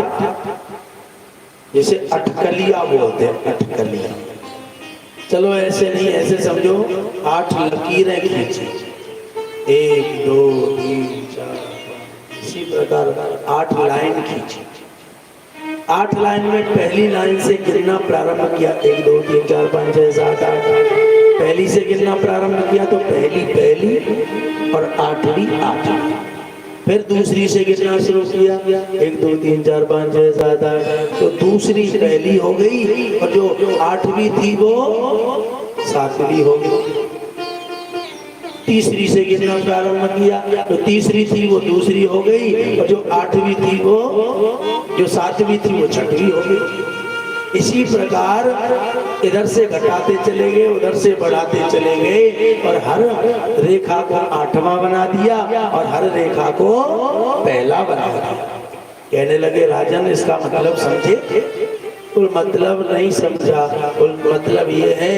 जैसे अटकलिया बोलते हैं, अटकलिया। चलो ऐसे नहीं, ऐसे समझो 8 लकीरें खींची, 1 2 3 4 इसी प्रकार 8 लाइन खींची। 8 लाइन में पहली लाइन से गिनना प्रारंभ किया, 1 2 3 4 5 6 7 8। पहली से गिनना प्रारंभ किया तो पहली और 8वीं 8। फिर दूसरी से गिनना शुरू किया, 1 2 3 4 5 6 7 8। तो दूसरी पहली हो गई और जो 8वीं थी वो 7वीं हो गई। तीसरी से गिनना प्रारंभ किया तो तीसरी थी वो दूसरी हो गई और जो 8वीं थी वो, जो 7वीं थी वो 6वीं हो गई। इसी प्रकार इधर से घटाते चले गए, उधर से बढ़ाते चले गए और हर रेखा को 8वां बना दिया और हर रेखा को पहला बना दिया। कहने लगे राजन इसका मतलब समझे? कोई मतलब नहीं समझा। मतलब ये है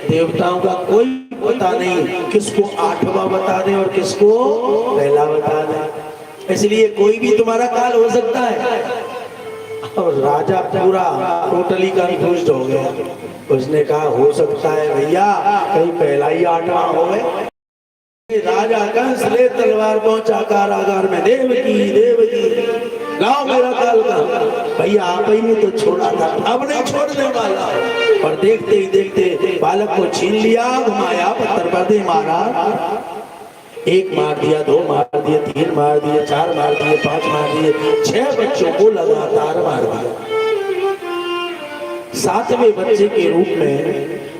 देवताओं का कोई पता नहीं किसको 8वां बता दे और किसको पहला बता दे। इसलिए कोई भी तुम्हारा काल हो सकता है। और राजा पूरा टोटली कंफ्यूज हो गया। उसने कहा हो सकता है भैया कहीं पहला ही 8वां हो गए। राजा कंस ले तलवार पहुंचा कारागार में, देवकी लाओ मेरा काल का। भैया आप ही ने तो छोड़ा था, अब नहीं छोड़ने वाला। और देखते ही देखते बालक को छीन लिया, घुमाया, पत्थर पर दे मारा। 1 मार दिया, 2 मार दिए, 3 मार दिए, 4 मार दिए, 5 मार दिए, 6 बच्चों को लगातार मार दिया। 7वें बच्चे के रूप में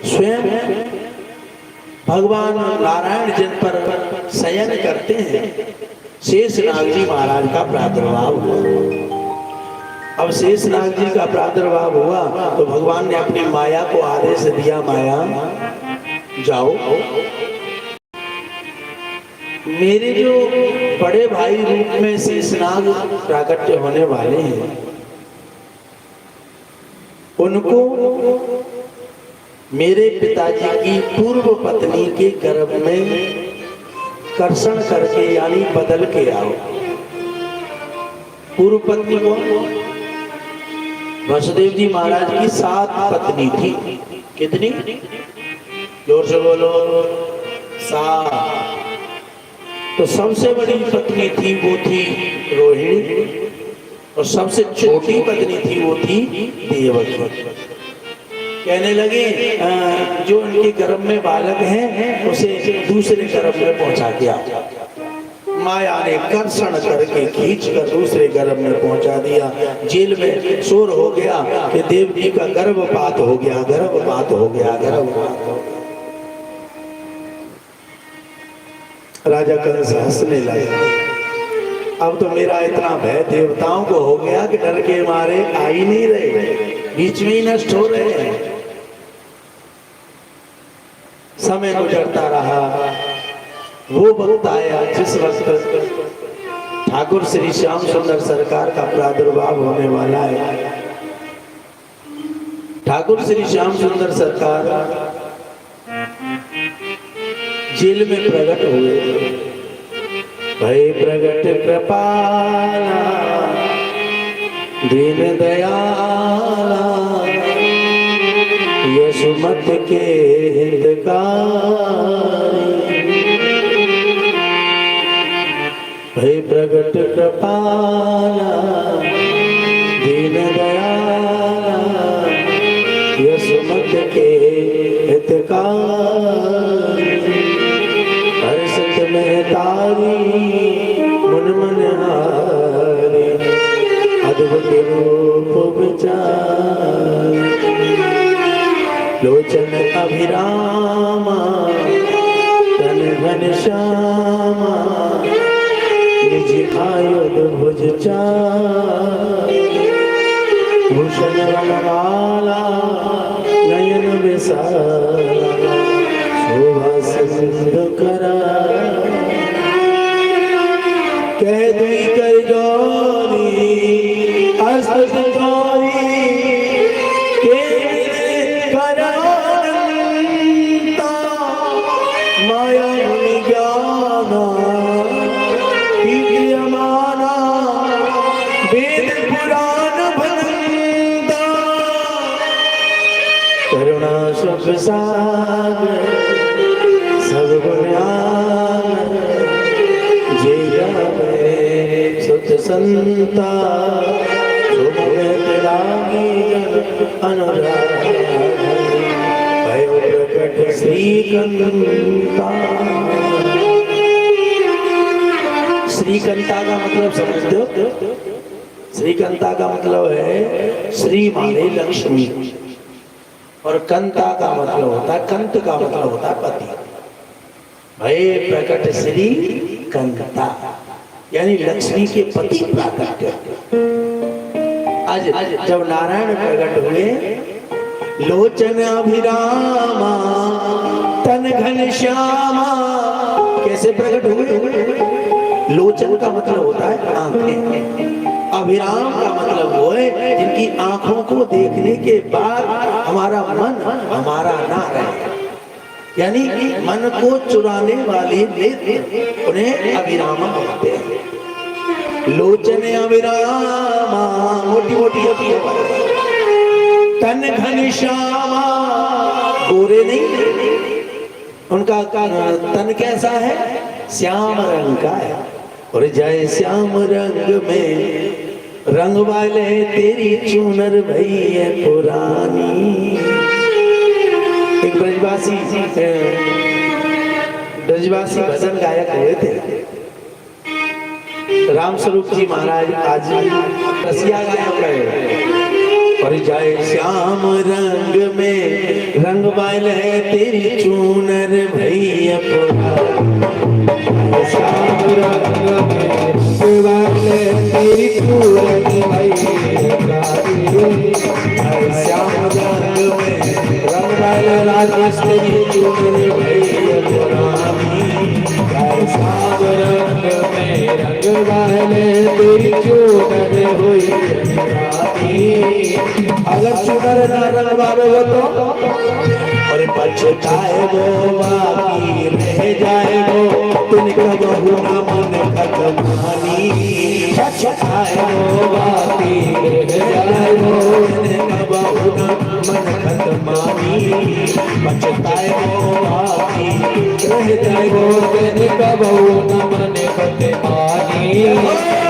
स्वयं भगवान नारायण जिन पर शयन करते हैं शेषनाग जी महाराज का प्रादुर्भाव हुआ। अब शेषनाग जी का प्रादुर्भाव हुआ तो भगवान ने अपनी माया को आदेश दिया, माया जाओ, मेरे जो बड़े भाई रूप में शेषनाग प्राकट्य होने वाले हैं उनको मेरे पिताजी की पूर्व पत्नी के गर्भ में कर्षण करके यानी बदल के आओ। पूर्व पत्नी कौन? वसुदेव जी महाराज की 7 पत्नी थी। कितनी? जोर से बोलो। 7। तो सबसे बड़ी पत्नी थी वो थी रोहिणी, और सबसे छोटी पत्नी थी वो थी देवकी। कहने लगे जो उनके गर्भ में बालक है उसे दूसरे गर्भ में पहुंचा दिया। माया ने कर्षण करके खींच कर दूसरे गर्भ में पहुंचा दिया। जेल में शोर हो गया कि देवकी का गर्भपात हो गया, गर्भपात हो गया, गर्भपात हो गया। राजा कंस हंसने लगा। अब तो मेरा इतना भय देवताओं को हो गया कि डर के मारे आ ही नहीं रहे, बीच में ही नष्ट हो रहे हैं। समय गुजरता रहा। वो वक्त आया जिस वक्त ठाकुर श्री श्याम सुंदर सरकार का प्रादुर्भाव होने वाला है। ठाकुर श्री श्याम सुंदर सरकार जेल में प्रकट हुए। भय प्रगट कृपाला दीन दयाला यशुमत के हितकारी। भय प्रगट कृपाला दीन दयाला यशुमत के हितकारी। हर्षित में तारी मन मन हारी अद्भुत रूप विचार। लोचन अभिरामा तन घन श्यामा निज आयुध भुज चार। भूषण वनमाला नयन विशाला शोभा सिंधु करा। कह दुई कर गौरी अस्त गौरी के करानंता। माया मुनि ज्ञाना कीर्तियमाना वेद पुराण भनंता। करुणा सुख सागर सब गुण्यान जे गावे सुत संता। अनुराग भयो प्रकट श्रीकंता। श्रीकंता का मतलब समझते हो? श्रीकंता का मतलब है श्री माने लक्ष्मी, और कंता का मतलब होता है, कंत का मतलब होता है पति। भय प्रकट श्री कंता यानी लक्ष्मी के पति प्राकट्य। आज जब नारायण प्रकट हुए, लोचन अभिरामा तन घन श्यामा। कैसे प्रकट हुए? लोचन का मतलब होता है आंखें, अभिराम का मतलब वो है जिनकी आंखों को देखने के बाद हमारा मन हमारा ना रहे, यानी मन को चुराने वाले नेत्र उन्हें अभिरामा बोलते हैं। लोचन अभिरामा मोटी मोटी अखियां, तन घन श्यामा गोरे नहीं, उनका तन कैसा है? श्याम रंग का है। और जय श्याम रंग में रंग वाले तेरी चूनर भैया पुरानी। एक ब्रजवासी भजन गायक हुए थे राम स्वरूप जी महाराज, आज रसिया गायक है। और जय श्याम रंग में रंग वाले तेरी चूनर भैया पुरानी। श्याम रंग में वाले तेरी चूनर भैया पुरानी। श्याम रंग में रंग वाले राजेश तेरी चूनर भैया पुरानी। श्याम रंग में रंग वाले तेरी चूनर हुई पुरानी। अगर चूनर ना रंग वाले हो तो पछताए वो बाकी रह जाए वो तिनका बहु न मन कदमानी पछताए वो बाकी रह जाए वो तिनका बहु न मन कदमानी पछताए वो बाकी रह जाए वो तिनका बहु न मन कदमानी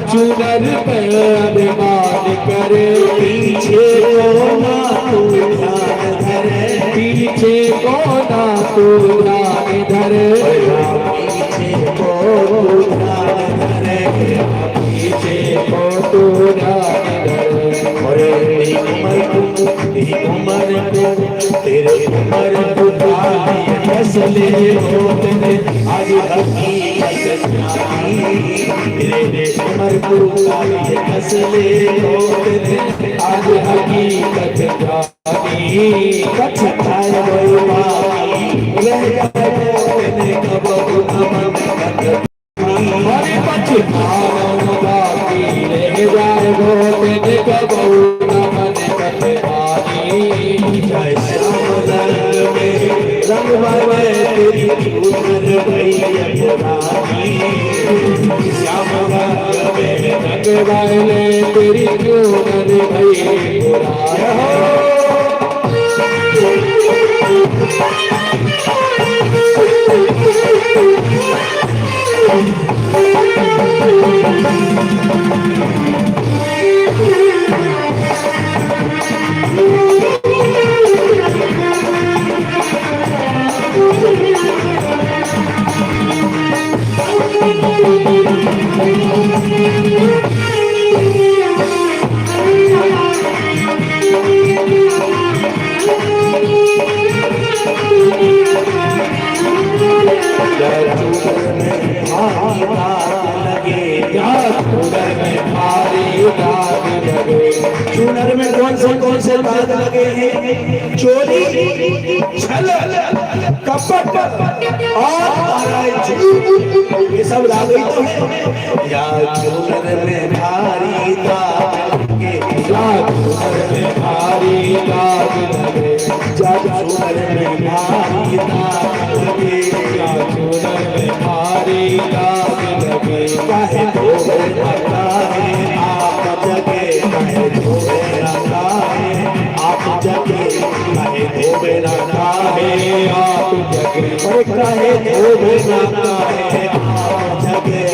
चूनर पे अभिमान करे पीछे को ना तू ध्यान धरे पीछे को ना तू ध्यान धरे पीछे को तू ध्यान धरे पीछे को तू ध्यान धरे अरे तेरी उम्र को फैसले होते आज हकीकत तेरे उम्र को फैसले होते आज हकीकत जानी पछताए वो बाकी रह जाए कब हमारे पछताए वो बाकी रह जाए वो कब रंग बाबे तेरी चूनर भैया पुरानी श्याम बाबे रंग बाबे तेरी चूनर भैया पुरानी चूनर में कौन से दाग लगे हैं चोरी छल कपट और ये सब दाग ही तो है या चूनर में भारी दाग लगे या चूनर में भारी दाग लगे या चूनर में भारी दाग लगे या चूनर में भारी दाग लगे काहे धोखे आता है आप जगे काहे धोखे आता है आप जगे काहे धोखे आता है आप जगे और काहे धोखे आता है आप जगे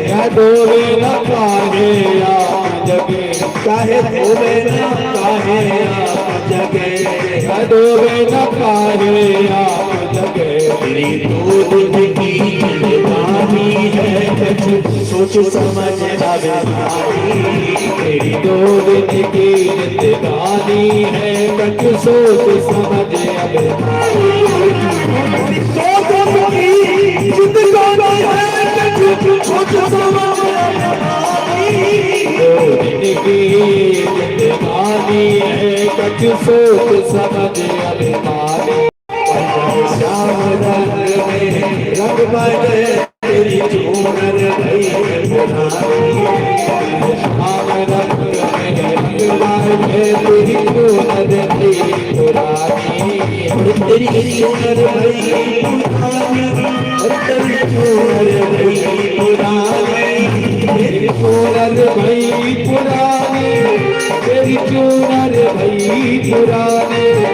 या धोखे आता है आप जगे काहे धोखे आता है आप जगे या धोखे आता है आप जगे तेरी दूध की जवानी है कुछ सोच समझ आवे तेरी दूध की जवानी है कुछ सोच समझ आवे जिंदगानी है कुछ सोच समझ जिंदगानी है कुछ सोच समझ आवे श्याम रंग में रंग बने तेरी चूनर भैया पुरानी श्याम रंग में रंग बने तेरी चूनर भैया पुरानी तेरी चूनर भैया पुरानी तेरी चूनर भैया पुरानी तेरी चूनर भैया पुरानी तेरी चूनर भैया पुरानी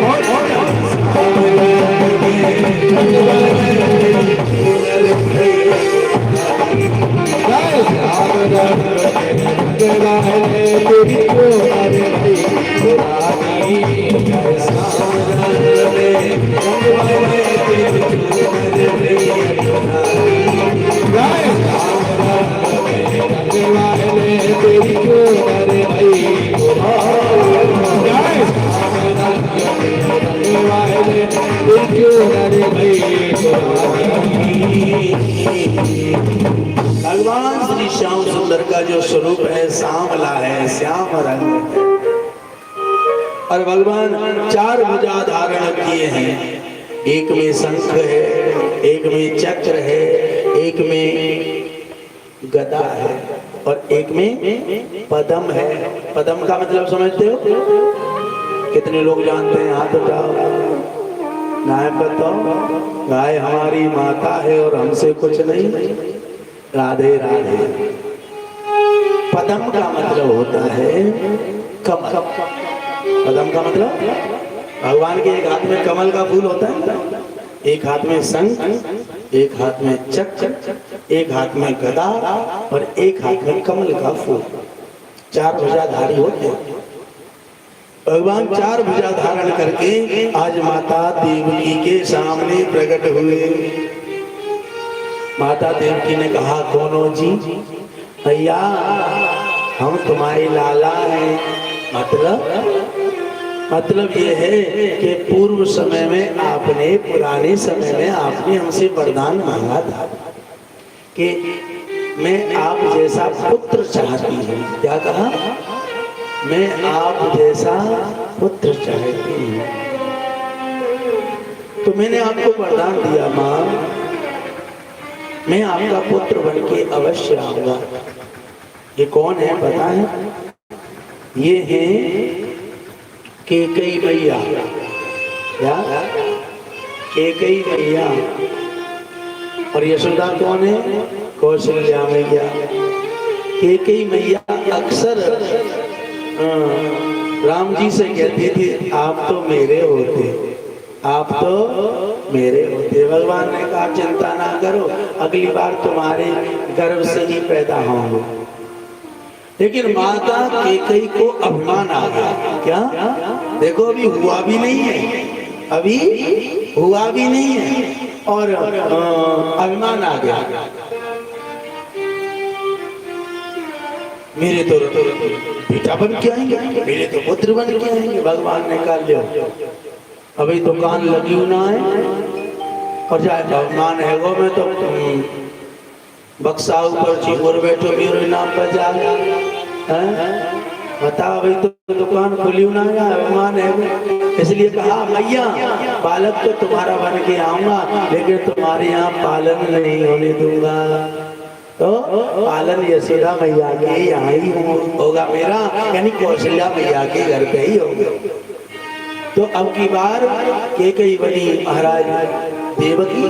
तेरी क्यों रे भाई भगवान श्री श्याम सुंदर का जो स्वरूप है सांवला है, श्याम रंग है। और भगवान चार भुजा धारण किए हैं, एक में शंख है, एक में चक्र है, एक में गदा है और एक में पद्म है। पद्म का मतलब समझते हो? कितने लोग जानते हैं? हाथ उठाओ। गाय बताओ, गाय हमारी माता है और हमसे कुछ नहीं। राधे राधे। पद्म का मतलब होता है कमल। पद्म का मतलब भगवान के एक हाथ में कमल का फूल होता है, एक हाथ में शंख, एक हाथ में चक्र, एक हाथ में गदा और एक हाथ में कमल का फूल। चार भुजाधारी होते हैं भगवान। चार भुजा धारण करके आज माता देवकी के सामने प्रकट हुए। माता देवकी ने कहा, कोनो जी भैया हम तुम्हारे लाला हैं। मतलब ये है कि पूर्व समय में आपने, पुराने समय में आपने हमसे वरदान मांगा था कि मैं आप जैसा पुत्र चाहती हूँ। क्या कहा? मैं आप जैसा पुत्र चाहती हूँ। तो मैंने आपको वरदान दिया, माँ मैं आपका पुत्र बनके अवश्य आऊंगा। ये कौन है पता है? ये है कैकेयी मैया। क्या? कैकेयी मैया। और यशोदा कौन है? कौशल्या मैया। कैकेयी मैया अक्सर राम जी से कहती थी, आप तो मेरे होते, आप तो मेरे होते। भगवान ने कहा, चिंता ना करो, अगली बार तुम्हारे गर्भ से ही पैदा होंगे। लेकिन माता कैकेयी को अभिमान आ गया। क्या? देखो अभी हुआ भी नहीं है, अभी हुआ भी नहीं है और अभिमान आ गया। मेरे तो बेटा बन के आएंगे, मेरे तो पुत्र बन के आएंगे। भगवान ने कहा, लो अभी तो कान लगी ना है और जाए भगवान है वो, मैं तो बक्सा ऊपर चिकोर बैठो मेरे नाम पर जा बताओ। अभी तो दुकान खुली ना है, भगवान है वो। इसलिए कहा, मैया बालक तो तुम्हारा बन के आऊंगा, लेकिन तुम्हारे यहाँ पालन नहीं होने दूंगा। तो पालन यशोदा मैया के यहाँ ही होगा मेरा, यानी कौशल्या मैया के घर पे ही होगा। तो अब की बार कैकेयी बनी महाराज देवकी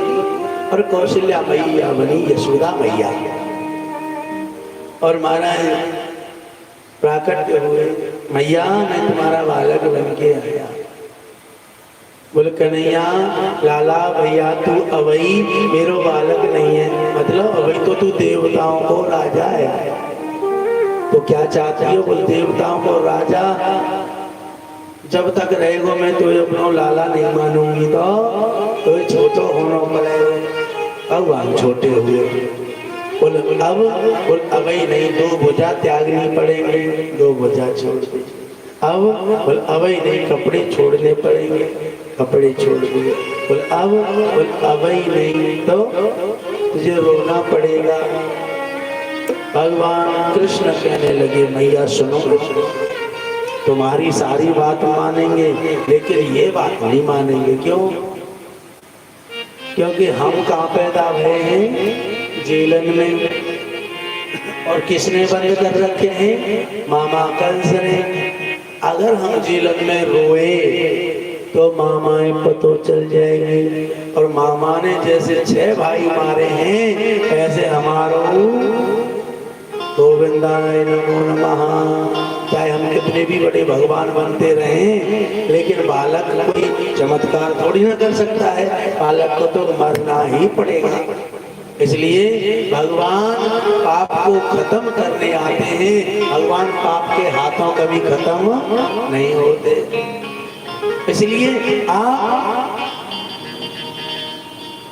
और कौशल्या मैया बनी यशोदा मैया। और महाराज प्राकट्य हुए, मैया मैं तुम्हारा बालक बन के आया। बोले, कन्हैया लाला भैया तू अवई मेरो बालक नहीं है। मतलब अवई तो तू देवताओं को राजा है। तो क्या चाहती हो? बोले, देवताओं को राजा जब तक रहेगा मैं तो अपना लाला नहीं मानूंगी। तो छोटो होना पड़ेगा। अब हम छोटे हुए। बोले, अब अवई नहीं, दो भुजा त्यागनी पड़ेंगे, दो भुजा छोड़। अब अवई नहीं, कपड़े छोड़ने पड़ेंगे, कपड़े छोड़ दिए। बोले, अब अवई नहीं तो तुझे रोना पड़ेगा। भगवान कृष्ण कहने लगे, मैया सुनो, तुम्हारी सारी बात मानेंगे लेकिन ये बात नहीं मानेंगे। क्यों? क्योंकि हम कहाँ पैदा हुए हैं? जेलन में। और किसने बंद कर रखे हैं? मामा कंस ने। अगर हम जेलन में रोए तो मामाएं पतो चल जाएंगे। और मामा ने जैसे 6 भाई मारे हैं, ऐसे हमारो गोविंदाय नमो नमः। चाहे हम कितने भी बड़े भगवान बनते रहें, लेकिन बालक कोई चमत्कार थोड़ी ना कर सकता है। बालक को तो मरना ही पड़ेगा। इसलिए भगवान पाप को खत्म करने आते हैं। भगवान पाप के हाथों कभी खत्म नहीं होते। इसलिए आप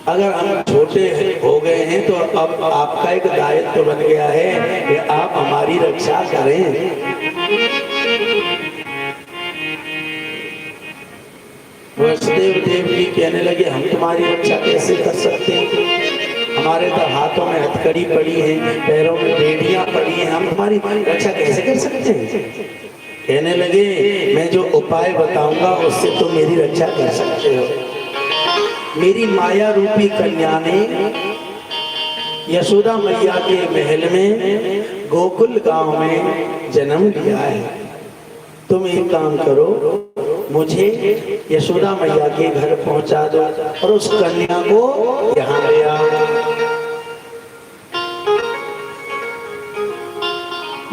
अगर हम छोटे हो गए हैं तो अब आपका एक दायित्व बन गया है कि आप हमारी रक्षा करें। वसुदेव देव जी कहने लगे हम तुम्हारी रक्षा कैसे कर सकते हैं, हमारे तो हाथों में हथकड़ी पड़ी है, पैरों में बेड़ियां पड़ी हैं, हम तुम्हारी रक्षा कैसे कर सकते हैं। कहने लगे मैं जो उपाय बताऊंगा उससे तो मेरी रक्षा कर सकते हो। मेरी माया रूपी कन्या ने यशोदा मैया के महल में गोकुल गांव में जन्म लिया है। तुम एक काम करो, मुझे यशोदा मैया के घर पहुंचा दो और उस कन्या को यहाँ ले आओ।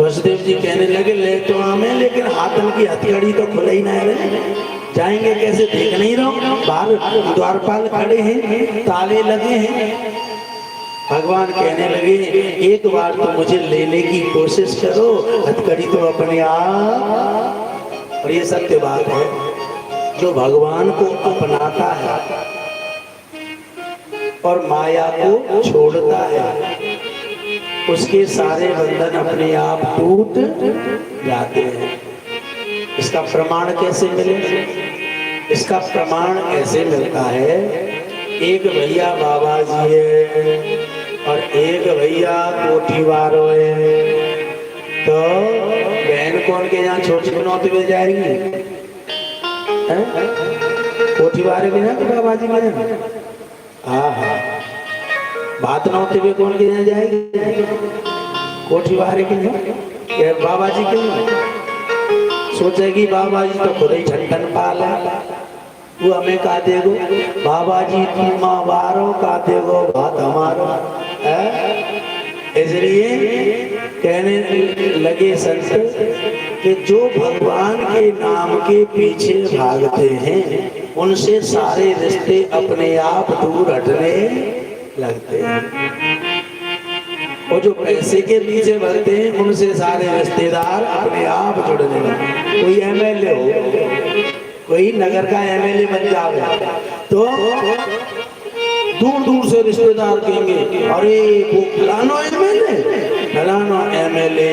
वसुदेव जी कहने लगे ले तो हमें, लेकिन हाथन की हथकड़ी तो खुले ही ना है, जाएंगे कैसे, देख नहीं रहो बाहर द्वारपाल खड़े हैं, ताले लगे हैं। भगवान कहने लगे एक बार तो मुझे लेने की कोशिश करो, हथकड़ी तो अपने आप। और ये सत्य बात है, जो भगवान को अपनाता है और माया को छोड़ता है उसके सारे बंधन अपने आप टूट जाते हैं। इसका प्रमाण कैसे मिले, इसका प्रमाण ऐसे मिलता है, एक भैया बाबा जी है और एक भैया कोठीवारो है, तो बहन कौन के यहाँ छोटी बनौती में जाएगी, कोठीवारे के यहाँ कि बाबा जी के यहाँ। हाँ भात नौते हुए कौन के यहाँ जाएगी, कोठीवारे के यहाँ, बाबा जी के यहाँ। सोचेगी बाबा जी तो खुद ही ठंडन पाल है, वो हमें का देगो, बाबा जी तुम माँ बारो का देगो भात हमारो है। इसलिए कहने लगे संत कि जो भगवान के नाम के पीछे भागते हैं उनसे सारे रिश्ते अपने आप दूर हटने लगते हैं, और जो पैसे के पीछे भागते हैं उनसे सारे रिश्तेदार अपने आप जुड़ने लगते। कोई एमएलए हो, कोई नगर का एमएलए बन जाए तो दूर दूर से रिश्तेदार कहेंगे अरे वो फलानो एमएलए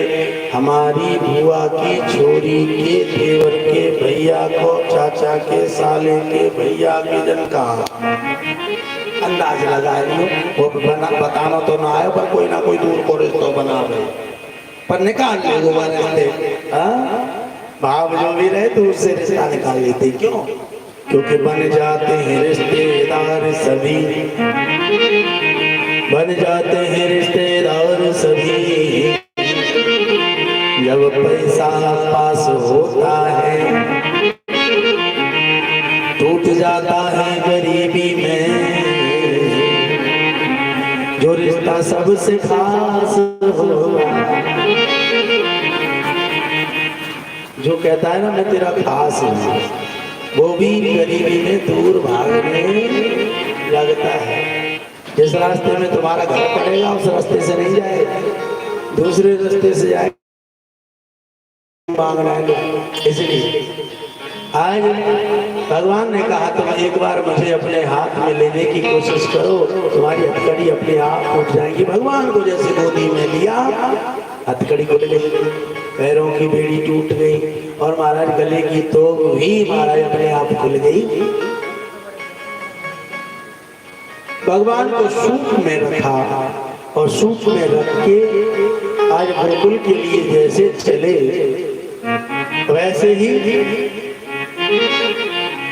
हमारी बुआ की छोरी के देवर के भैया को, चाचा के साले के भैया के जन का अंदाज लगा लो। वो बताना तो ना आए पर कोई ना कोई दूर को रिश्ता बना रहे, पर निकाल ले वो रिश्ते, भाव जो भी रहे तो उससे रिश्ता निकाल लेते। क्यों? क्योंकि बन जाते हैं रिश्तेदार सभी, बन जाते हैं रिश्तेदार सभी जब पैसा पास होता है, टूट जाता है गरीबी में जो रिश्ता सबसे खास होगा। जो कहता है ना मैं तेरा खास हूँ, वो भी गरीबी में दूर भागने लगता है। जिस रास्ते में तुम्हारा घर पड़ेगा उस रास्ते से नहीं जाएगा, दूसरे रास्ते से जाएगा मांगना है। इसलिए आज भगवान ने कहा तुम एक बार मुझे अपने हाथ में लेने की कोशिश करो, तुम्हारी हथकड़ी अपने आप उठ जाएगी। भगवान को जैसे गोदी में लिया, हथकड़ी को ले, पैरों की बेड़ी टूट गई और महाराज गले की तो भी महाराज अपने आप खुल गई। भगवान को सूप में रखा और सूप में रख के आज गोकुल के लिए जैसे चले वैसे ही,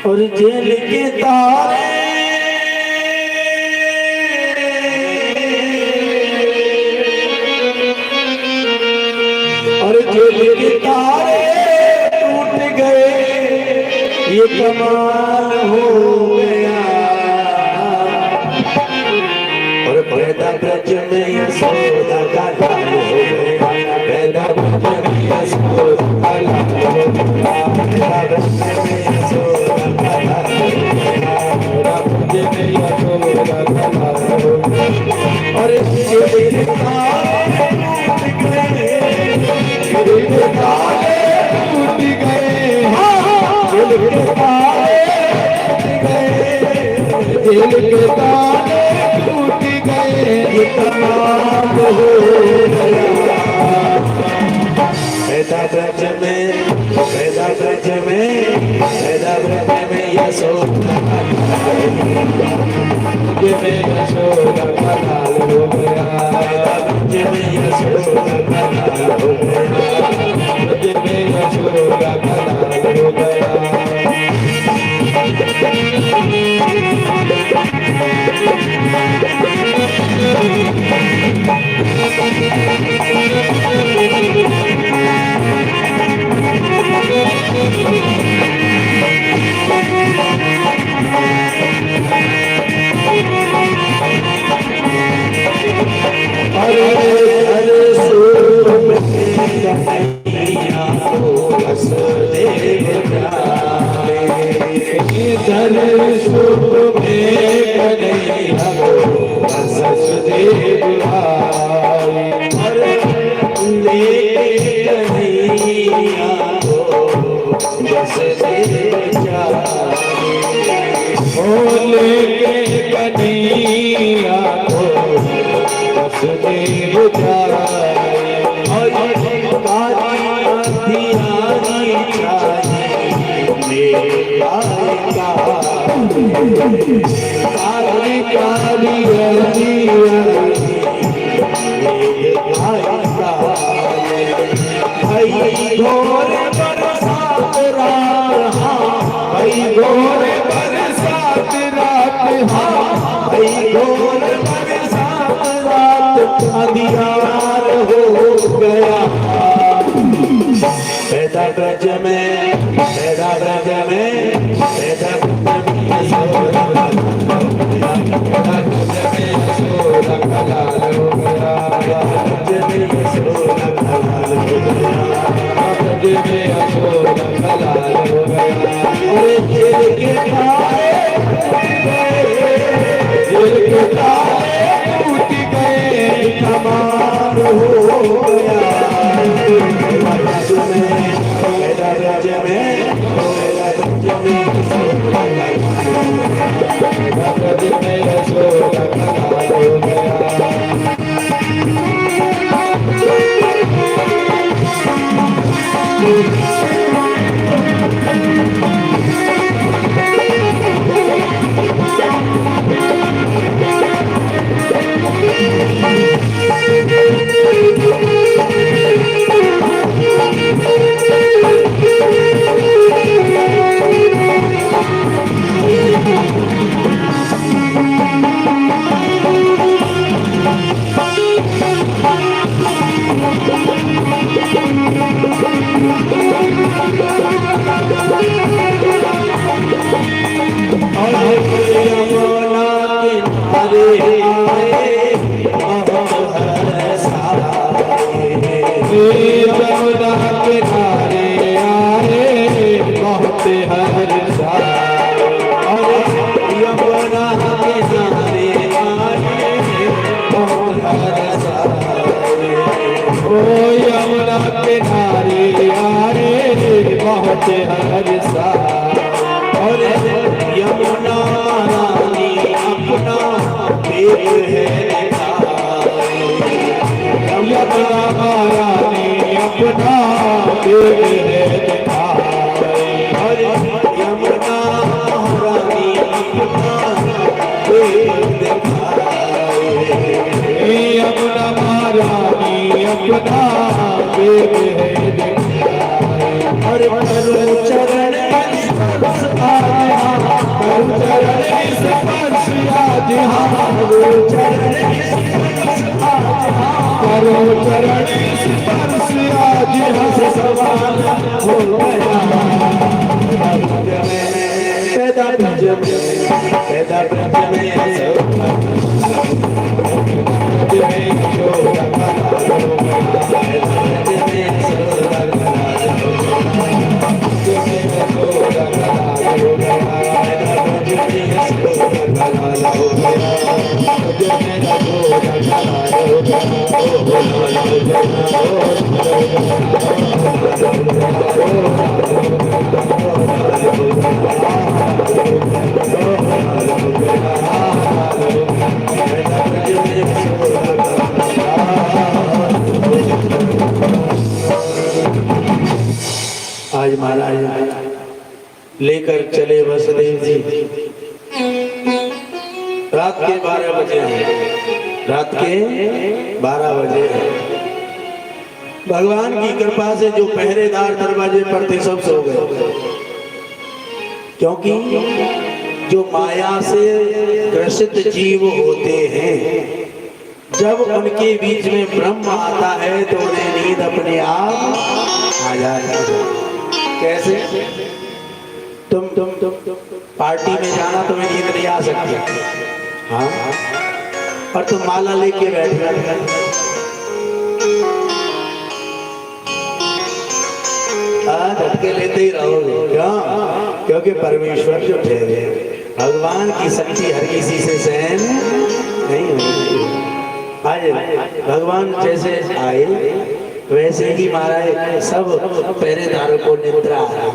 और जेल के तारे और जेल के तारे टूट गए, ये कमाल हो गया। और पैदा ब्रज में यशोदा का लाल हो गया, पैदा ब्रज में यशोदा का लाल हो गया, पैदा ब्रज में यशोदा का लाल हो गया, पैदा ब्रज में यशोदा का लाल हो गया। और ये के ताले टूट गए, ये तमाम हो गया। पैदा ब्रज में, पैदा ब्रज में, पैदा ब्रज में यशोदा में यशोदा का लाल हो गया, ब्रज में यशोदा का लाल हो गया, ब्रज में यशोदा का लाल हो गया। अरे अरे सूर में कन्हैया को वसुदेव जाए, इधर शुभ में कन्हैया को वसुदेव आए, अरे ले कन्हैया को वसुदेव जाए, बोले के कन्हैया को वसुदेव जाए। काली काली घोर बरसात रात, भाई घोर बरसात रात, भाई घोर बरसात रात, अंधियार हो गया। पैदा ब्रज में, पैदा ब्रज में, पैदा ब्रज में यशोदा का लाल हो गया, ब्रज में यशोदा का लाल हो गया, ब्रज में यशोदा का लाल हो गया। अरे जेल के ताले टूट गए, तमाम हो गया। ब्रज में, पैदा ब्रज में, पैदा ब्रज में ब्रज में यशोदा का लाल हो गया। और यमुना रानी अपना पेट है यमुना रानी अपना पेट है और यमुना रानी अपना पेट यमुना रानी अपना पेट है और चरण स्पर्श आज करो चरण स्पर्श आज हंस सवाल हो गया। पैदा ब्रज में, पैदा ब्रज में यशोदा का लाल हो गया, यशोदा का लाल हो गया, यशोदा का लाल हो गया, यशोदा का लाल हो गया, यशोदा का लाल हो गया। आज महाराज लेकर चले वसुदेव जी। रात के 12 बजे हैं, रात के 12 बजे हैं। भगवान की कृपा से जो पहरेदार दरवाजे पर थे सब सो गए, क्योंकि जो माया से ग्रसित जीव होते हैं जब उनके बीच में ब्रह्म आता है तो उन्हें नींद अपने आप आ जाती है। कैसे? तुम पार्टी में जाना, तुम्हें नींद नहीं आ सकती, हाँ, और तुम माला लेके बैठे झटके लेते ही रहोगे। क्यों? क्योंकि परमेश्वर जो ठहरे, भगवान की शक्ति हर किसी से सहन नहीं होती। आए भगवान जैसे आए वैसे ही महाराज सब पहरेदारों को निद्रा आ रही,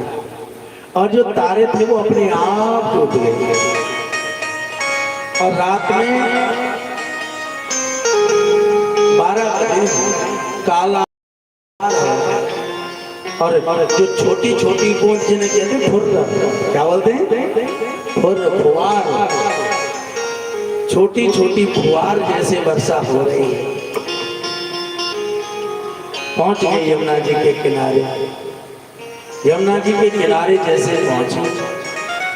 और जो तारे थे वो अपने आप टूट गए। और रात में 12 बजे काला, और जो छोटी छोटी बूंद जिन्हें कहते हैं फुर्र, क्या बोलते हैं? फुहार, छोटी छोटी फुहार जैसे वर्षा हो रही है। पहुंच गए यमुना जी के किनारे। यमुना जी के किनारे जैसे पहुंचे,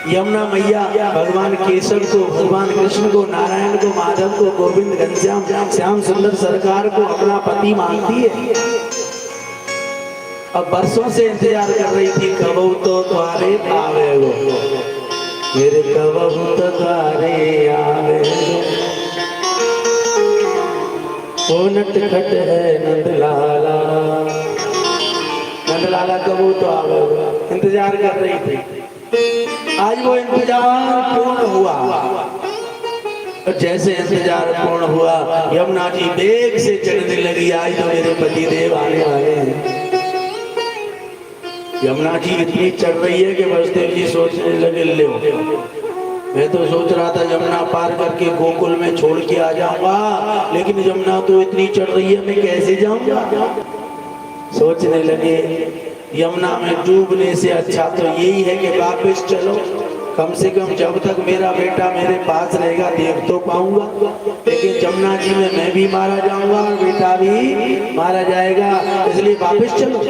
यमुना मैया भगवान केशव को, भगवान कृष्ण को, नारायण को, माधव को, गोविंद, घनश्याम, श्याम सुंदर सरकार को अपना पति मानती है। अब बरसों से इंतजार कर रही थी, कबहू तो तुम्हारे आवे गो, मेरे कबहू तो तुम्हारे आवे गो। ओ नटखट है नंदलाला, नंदलाला कबहू तो आवे गो, इंतजार कर रही थी। आज वो इंतजार पूर्ण हुआ। जैसे इंतजार पूर्ण हुआ, यमुना जी वेग से चढ़ने लगी। आज तो मेरे पति देव आने वाले हैं। यमुना जी इतनी चढ़ रही है कि वसुदेव जी सोचने लगे, ले मैं तो सोच रहा था यमुना पार करके गोकुल में छोड़ के आ जाऊंगा, लेकिन यमुना तो इतनी चढ़ रही है, मैं कैसे जाऊंगा? सोचने लगे यमुना में डूबने से अच्छा तो यही है कि वापस चलो, कम से कम जब तक मेरा बेटा मेरे पास रहेगा देख तो पाऊंगा। लेकिन यमुना जी में मैं भी मारा जाऊंगा और बेटा भी मारा जाएगा, इसलिए वापस चलो।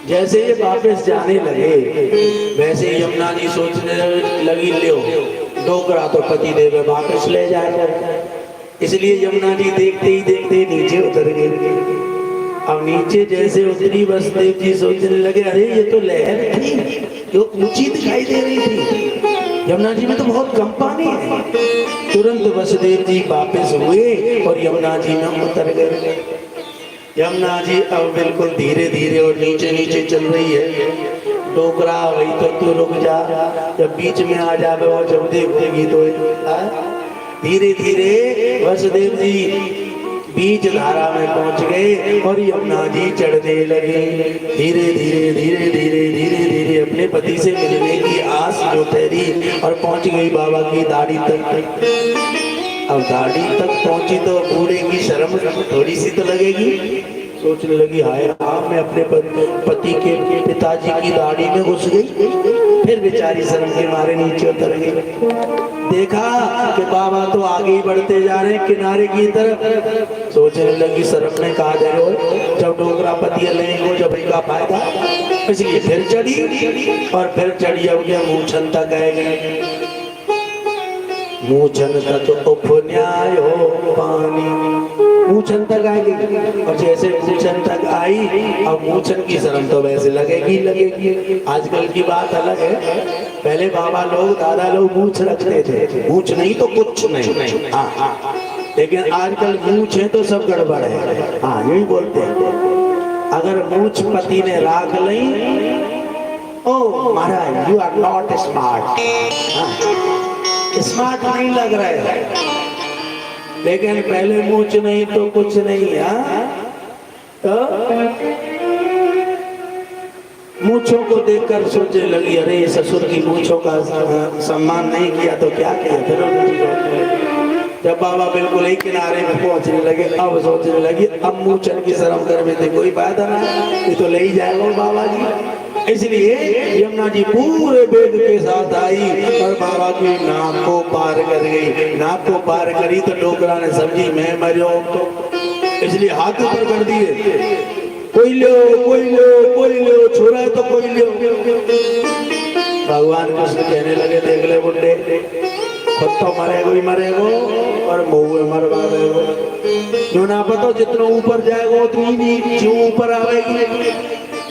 जैसे ये वापस जाने लगे वैसे यमुना जी सोचने लगी, ले डोकरा तो पति देव वापस ले जाएगा। इसलिए यमुना जी देखते ही देखते नीचे उतर गए। अब नीचे जैसे उतरी वसुदेव जी सोचने लगे, अरे ये तो लहर थी जो ऊंची दिखाई दे रही थी, यमुना जी में तो बहुत कम पानी है। तुरंत वसुदेव जी वापस हुए और यमुना जी में उतर गए। यमुना जी अब बिल्कुल धीरे धीरे और नीचे नीचे चल रही है। डोकरा वही तो तू रुक जा, जब बीच में आ जावे और जब देखेगी तो धीरे धीरे वसुदेव जी बीच धारा में पहुंच गए और यमुना जी चढ़ने लगे। धीरे धीरे धीरे धीरे धीरे धीरे अपने पति से मिलने की आस जो ठहरी और पहुंच गई बाबा की दाढ़ी तक। अब दाढ़ी तक पहुंची तो बूढ़े की शर्म थोड़ी सी तो लगेगी। सोचने लगी, हाय हाँ, मैं अपने पति के पिताजी की दाढ़ी में घुस गई। फिर बेचारी शर्म के मारे नीचे उतर गई। देखा कि बाबा तो आगे ही बढ़ते जा रहे हैं किनारे की तरफ। सोचने लगी, शर्म ने कहा दे रो, जब डोकरा पति लेंगे जब इनका फायदा। इसलिए फिर चढ़ी और फिर चढ़ी। अब क्या मूछन तक आएगी, मूछन तक उपन्यायो पानी, मूछन तक आएगी। और जैसे मूछन तक आई, अब मूछन की शर्म तो वैसे लगेगी लगेगी। आजकल की बात अलग है, पहले बाबा लोग दादा लोग मूछ रखते थे, मूछ नहीं तो कुछ नहीं। हाँ, लेकिन आजकल मूछ है तो सब गड़बड़ है। हाँ यही बोलते हैं, अगर मूछ पति ने राख ली, ओ महाराज you are not smart. Smart नहीं लग रहा है, लेकिन पहले मूछ नहीं तो कुछ नहीं है। तो मूछों को देखकर सोचने लगी, अरे ससुर की मूछों का सम्मान नहीं किया तो क्या किया। फिर जब बाबा बिल्कुल एक किनारे में पहुंचने लगे, अब सोचने लगी अब मुंह चल की शर्म कर में थे कोई फायदा ना, ये तो ले ही जाएगा बाबा जी। इसलिए यमुना जी पूरे वेग के साथ आई और बाबा की नाक को पार कर गई। नाक को पार करी तो डोकरा ने समझी मैं मरो, तो इसलिए हाथ ऊपर कर दिए, कोई लो कोई लो कोई लो, छोरा है तो कोई लो। भगवान कृष्ण कहने लगे देख ले बुड्ढे, खुद तो मरेगो ही मरेगो और मुँह मरवा देगो, जो ना पता जितना ऊपर जाएगा उतनी नीचे ऊपर आएगी।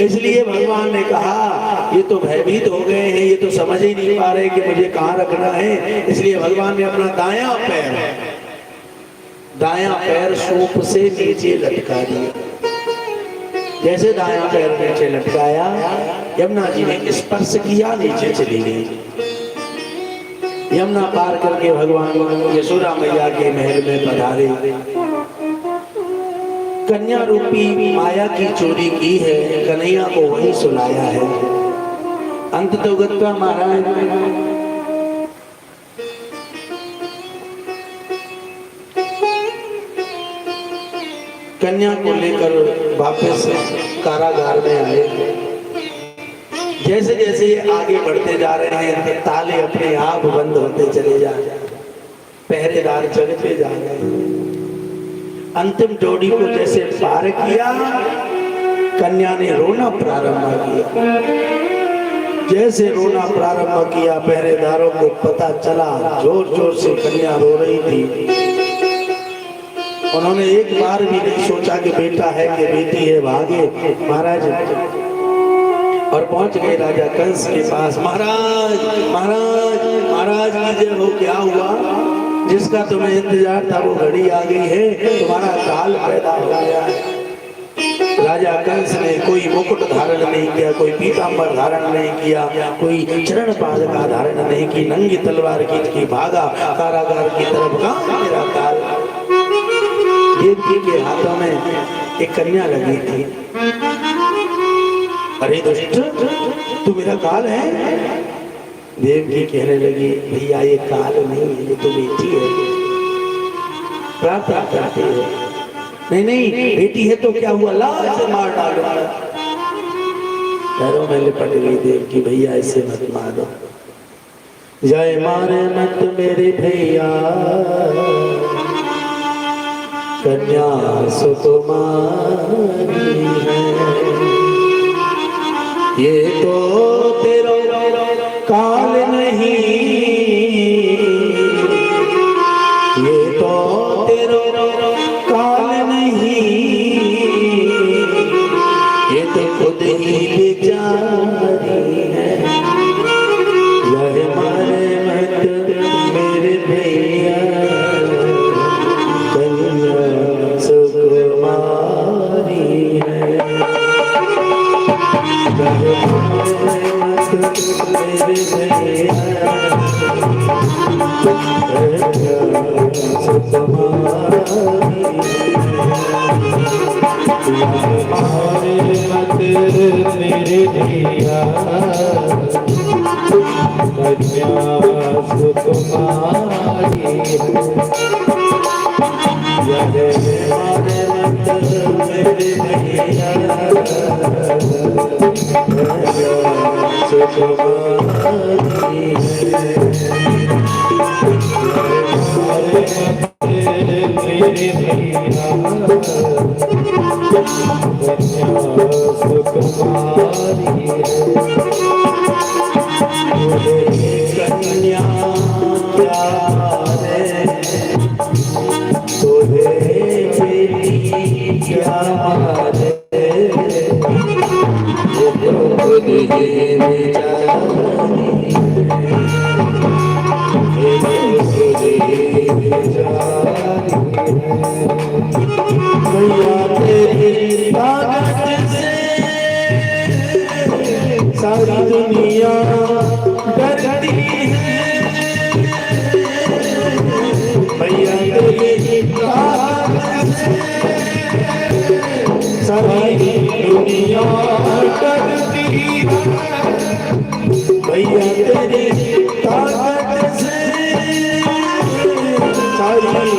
इसलिए भगवान ने कहा ये तो भयभीत हो गए हैं, ये तो समझ ही नहीं पा रहे कि मुझे कहाँ रखना है। इसलिए भगवान ने अपना दायां पैर सूप से नीचे लटका दिया। जैसे दायां पैर नीचे लटकाया, यमुना जी ने स्पर्श किया, नीचे चली गई। यमुना पार करके भगवान यशोदा मैया के महल में पधारे। कन्या रूपी माया की चोरी की है, कन्हैया को वही सुलाया है। अंत तो गत्वा महाराज कन्या को लेकर वापस कारागार में आए। जैसे जैसे ये आगे बढ़ते जा रहे हैं, ताले अपने आप बंद होते चले जा रहे, पहरेदार चलते जा रहे हैं। अंतिम जोड़ी को जैसे पार किया, कन्या ने रोना प्रारंभ किया। जैसे रोना प्रारंभ किया, पहरेदारों को पता चला, जोर जोर से कन्या रो रही थी। उन्होंने एक बार भी नहीं सोचा कि बेटा है कि बेटी है, भागे महाराज और पहुंच गए राजा कंस के पास। महाराज महाराज महाराज की जय हो, क्या हुआ? जिसका तुम्हें इंतजार था वो घड़ी आ गई है, तुम्हारा काल पैदा हो गया है। राजा कंस ने कोई मुकुट धारण नहीं किया, कोई पीतांबर धारण नहीं किया, कोई चरण पादुका धारण नहीं की, नंगी तलवार खींच के भागा कारागार की तरफ। कहाँ मेरा काल? देवकी के हाथों में एक कन्या लगी थी। अरे दुष्ट, तू मेरा काल है? देवकी कहने लगी भैया ये काल नहीं है, ये तो बेटी है, प्रार्थना करती है। नहीं नहीं बेटी है तो क्या हुआ, लाल से मार डालो। पैरों में लिपट गई देवकी, भैया ऐसे मत मारो, जय मारे मत मेरे भैया, कन्या सुकुमारी है, ये तो तेरा काल नहीं, ये तो तेरा काल नहीं, ये तो खुद ही बेचारी है। यह मारे मत मेरे भैया, कन्या सुकुमारी है। मेरे भैया सुकुमारी मत मेरे भैया, कन्या सुकुमारी मेरे भैया सुकुमारी मेरे भैया, कन्या क्या मारे, सारी दुनिया डरती है, भैया तेरी ताकत से सारी दुनिया डरती है, भैया तेरी ताकत से सारी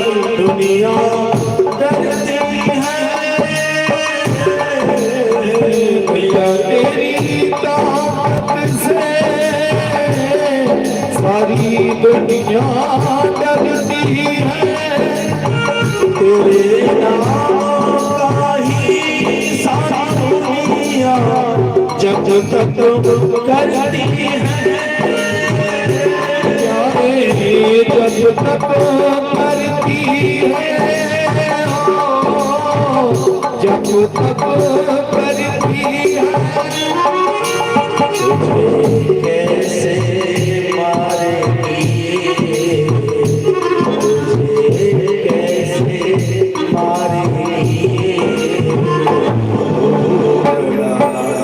यहाँ डरती है, तेरे नाम का ही सारा दुनिया जब तक करती है, जब तक करती है, जब तक करती है। तुझे कैसे मारेगी, तुझे कैसे मारेगी,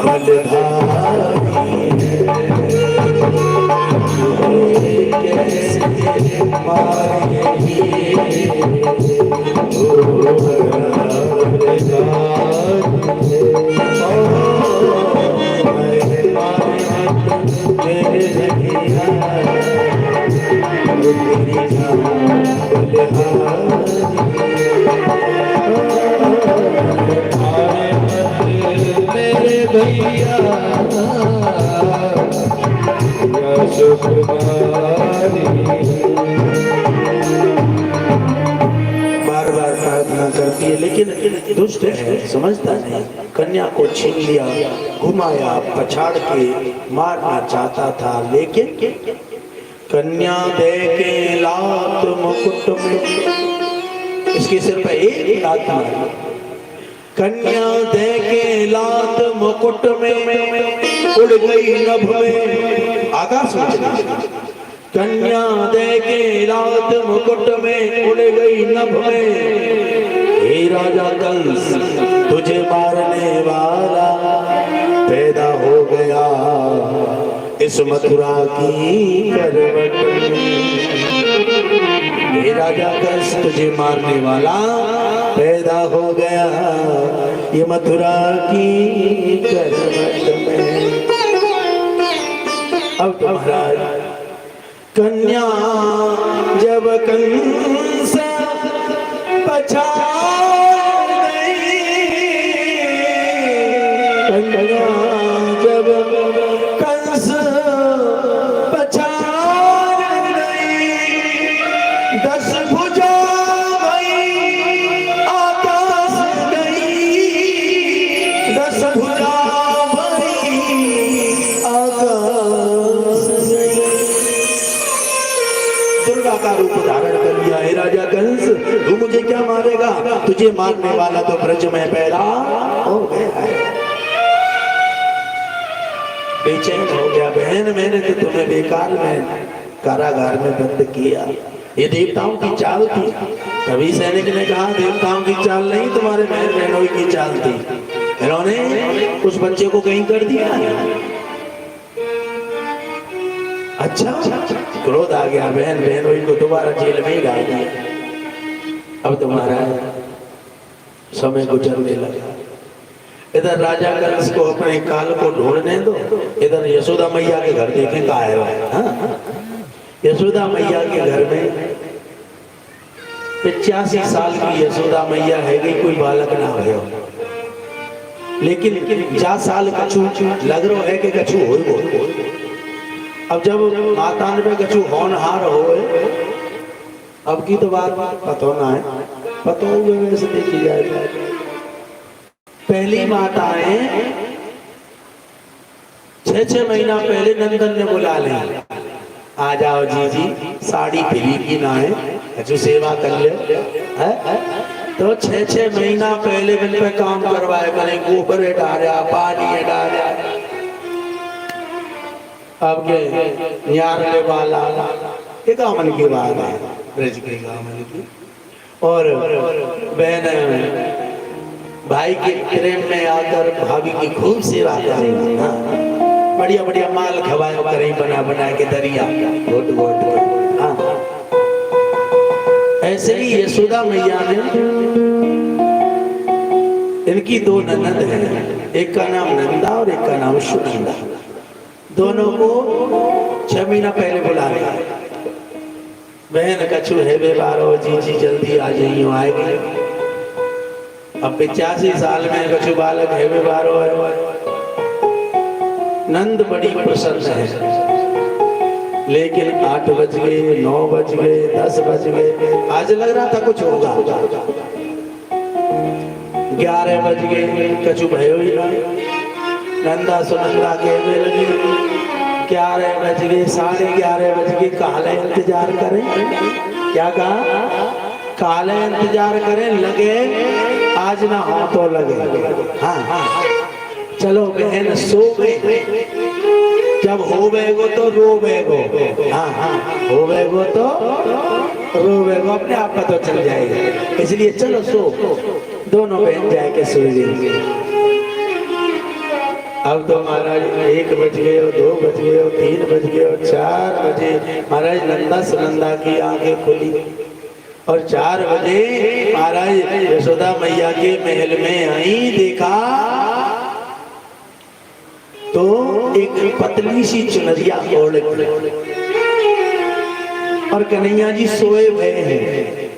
बलधारी तुझे कैसे मारेगी, मेरे भैया बार बार प्रार्थना करती है, लेकिन दुष्ट है, समझता नहीं। कन्या को छीन लिया, घुमाया, पछाड़ के मारना चाहता था, लेकिन कन्या दे के लात मुकुट में, इसके सिर पे एक लात मारी। कन्या दे के लात मुकुट में उड़ गई नभ में, आकाश में। कन्या दे के लात मुकुट में उड़ गई नभ में। हे राजा कंस, तुझे मारने वाला पैदा हो गया इस मथुरा की करवट में। हे राजा कंस, तुझे मारने वाला पैदा हो गया ये मथुरा की करवट में। अब महाराज, कन्या जब कंस पछाड़ गई, कन्या जब कंस पछाड़ गई, 10 भुजा भई आकाश गई, 10 भुजा भई आकाश गई। दुर्गा का रूप धारण कर लिया। हे राजा कंस, तू मुझे क्या मारेगा? तुझे मारने वाला तो ब्रज में पैदा हो गया है। बेचैन हो गया, बहन मैंने तो तुम्हें बेकार में कारागार में बंद किया, ये देवताओं की चाल थी। तभी सैनिक ने कहा देवताओं की चाल नहीं, तुम्हारे बहन बहनों की चाल थी। इन्होंने उस बच्चे को कहीं कर दिया। अच्छा, क्रोध आ गया, बहन बहनों को दोबारा जेल में ही डाल दिया। अब तुम्हारा समय गुजरने लगा। इधर राजा कंस को अपने काल को ढूंढने दो, इधर यशोदा मैया के घर देखें कहाँ है। हाँ? यशोदा मैया के घर में 85 साल की यशोदा मैया है गई, कोई बालक ना हो, लेकिन जा साल कछु लग रहा है कि कछु हो। अब जब माता ने कछु होनहार हो, अब की तो बात पतो ना है, पतो हुए वैसे देखी जाए। पहली माताएं 6-6 महीना पहले नंदन ने बुला ले, आ जाओ जी साड़ी पीली की ना है, कछु सेवा कर ले। तो 6-6 महीना पहले बिन पे काम करवाए, करें गोबर डाला, पानी डाला। अब के न्यारले वाला एक आमन की बात है, ब्रज के आमन की। और बहन भाई के प्रेम में आकर भाभी की खूब सेवा करेगी। हाँ, बढ़िया बढ़िया माल खवाए करें, बना बना के दरिया घोट घोट। हाँ, ऐसे ही यशोदा मैया ने, इनकी 2 ननद हैं, एक का नाम नंदा और एक का नाम सुनंदा। दोनों को 6 महीना पहले बुला लिया। बहन कछु है बेबारो जी जल्दी आ जाइए, आएगी। अब 85 साल में कछु बालक है बेबारो है। नंद बड़ी प्रसन्न है, लेकिन 8 बज गए, 9 बज गए, 10 बज गए, आज लग रहा था कुछ होगा। 11 बज गए, कछु भयो ही ना। नंदा सुनंदा कहने लगी 11 बज गए, 11:30 बज गए, काले इंतजार करें। क्या कहा? काले इंतजार करें, लगे आज ना हो तो लगे। हाँ हाँ, चलो बहन सो गए, जब हो बेगो तो रो बेगो। हाँ हाँ, हो बेगो तो रो बेगो, अपने आप का तो चल जाएगा। इसलिए चलो सो, दोनों बहन जाके सो जाएंगे। अब तो महाराज 1 बज गए, 2 बज गए, 3 बज गए, 4 बजे महाराज नंदा सुनंदा की आंखें खुली। और 4 बजे महाराज यशोदा मैया के महल में आई, देखा तो एक पतली सी चुनरिया ओढ़ और कन्हैया जी सोए हुए हैं।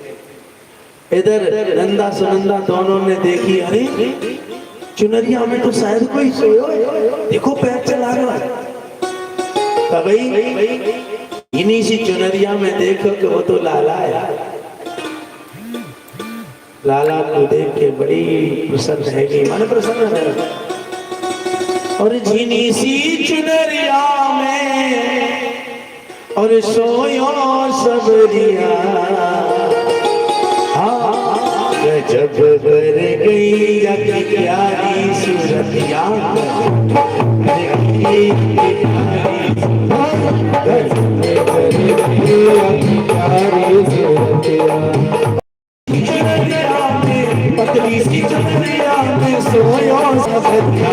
इधर नंदा सुनंदा दोनों ने देखी, अरे चुनरिया में तो शायद कोई सोयो, देखो पैर चला रहा है। तभी इन्हीं सी चुनरिया में देखो कि वो तो लाला है। लाला को देख के बड़ी प्रसन्न है, मन प्रसन्न है। और झिनी सी चुनरिया में और सोयो सबरिया, गजब कर गई प्यारी सूरतिया, पतली सी चुनरिया में सोयो सबरिया,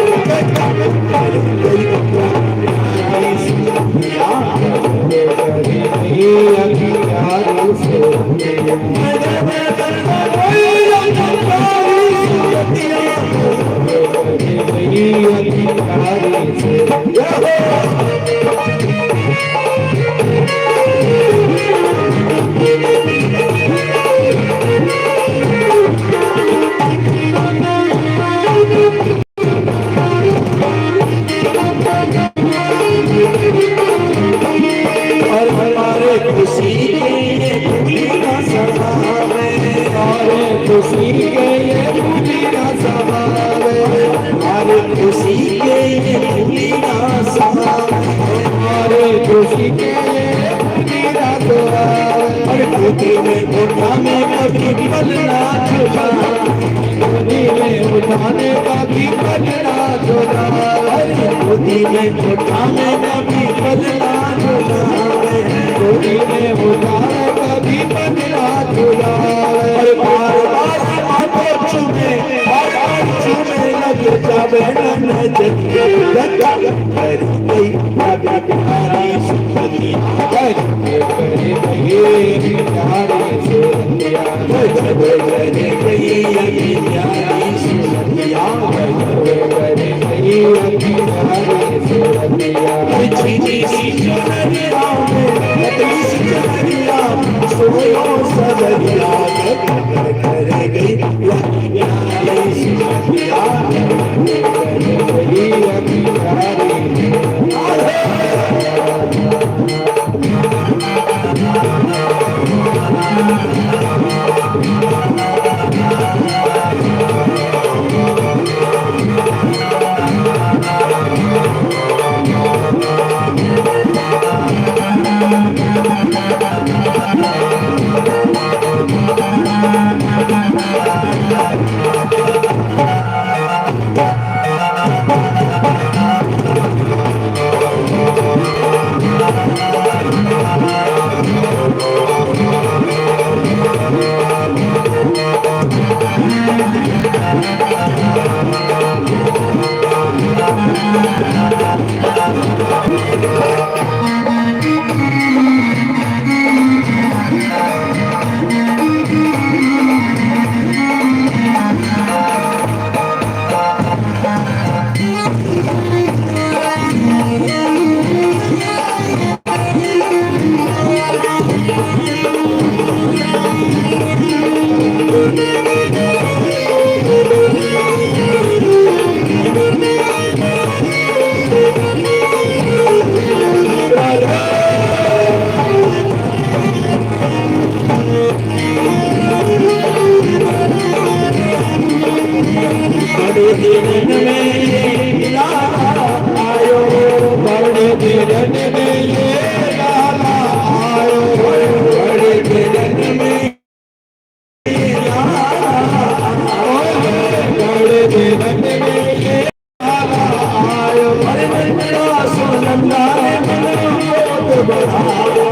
बढ़ायो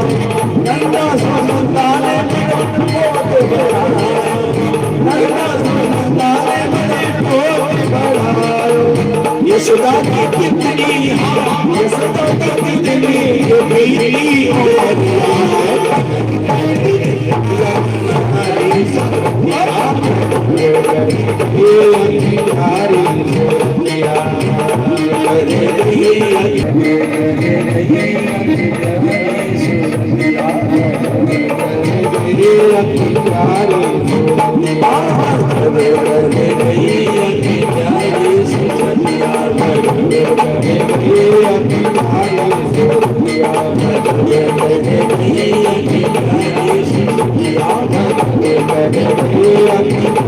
नंदा सुनंदा ने कोट बढ़ायो नंदा सुनंदा ने कोट बढ़ायो यशोदा की कितनी यशोदा की कितनी ये मेरी Yeah.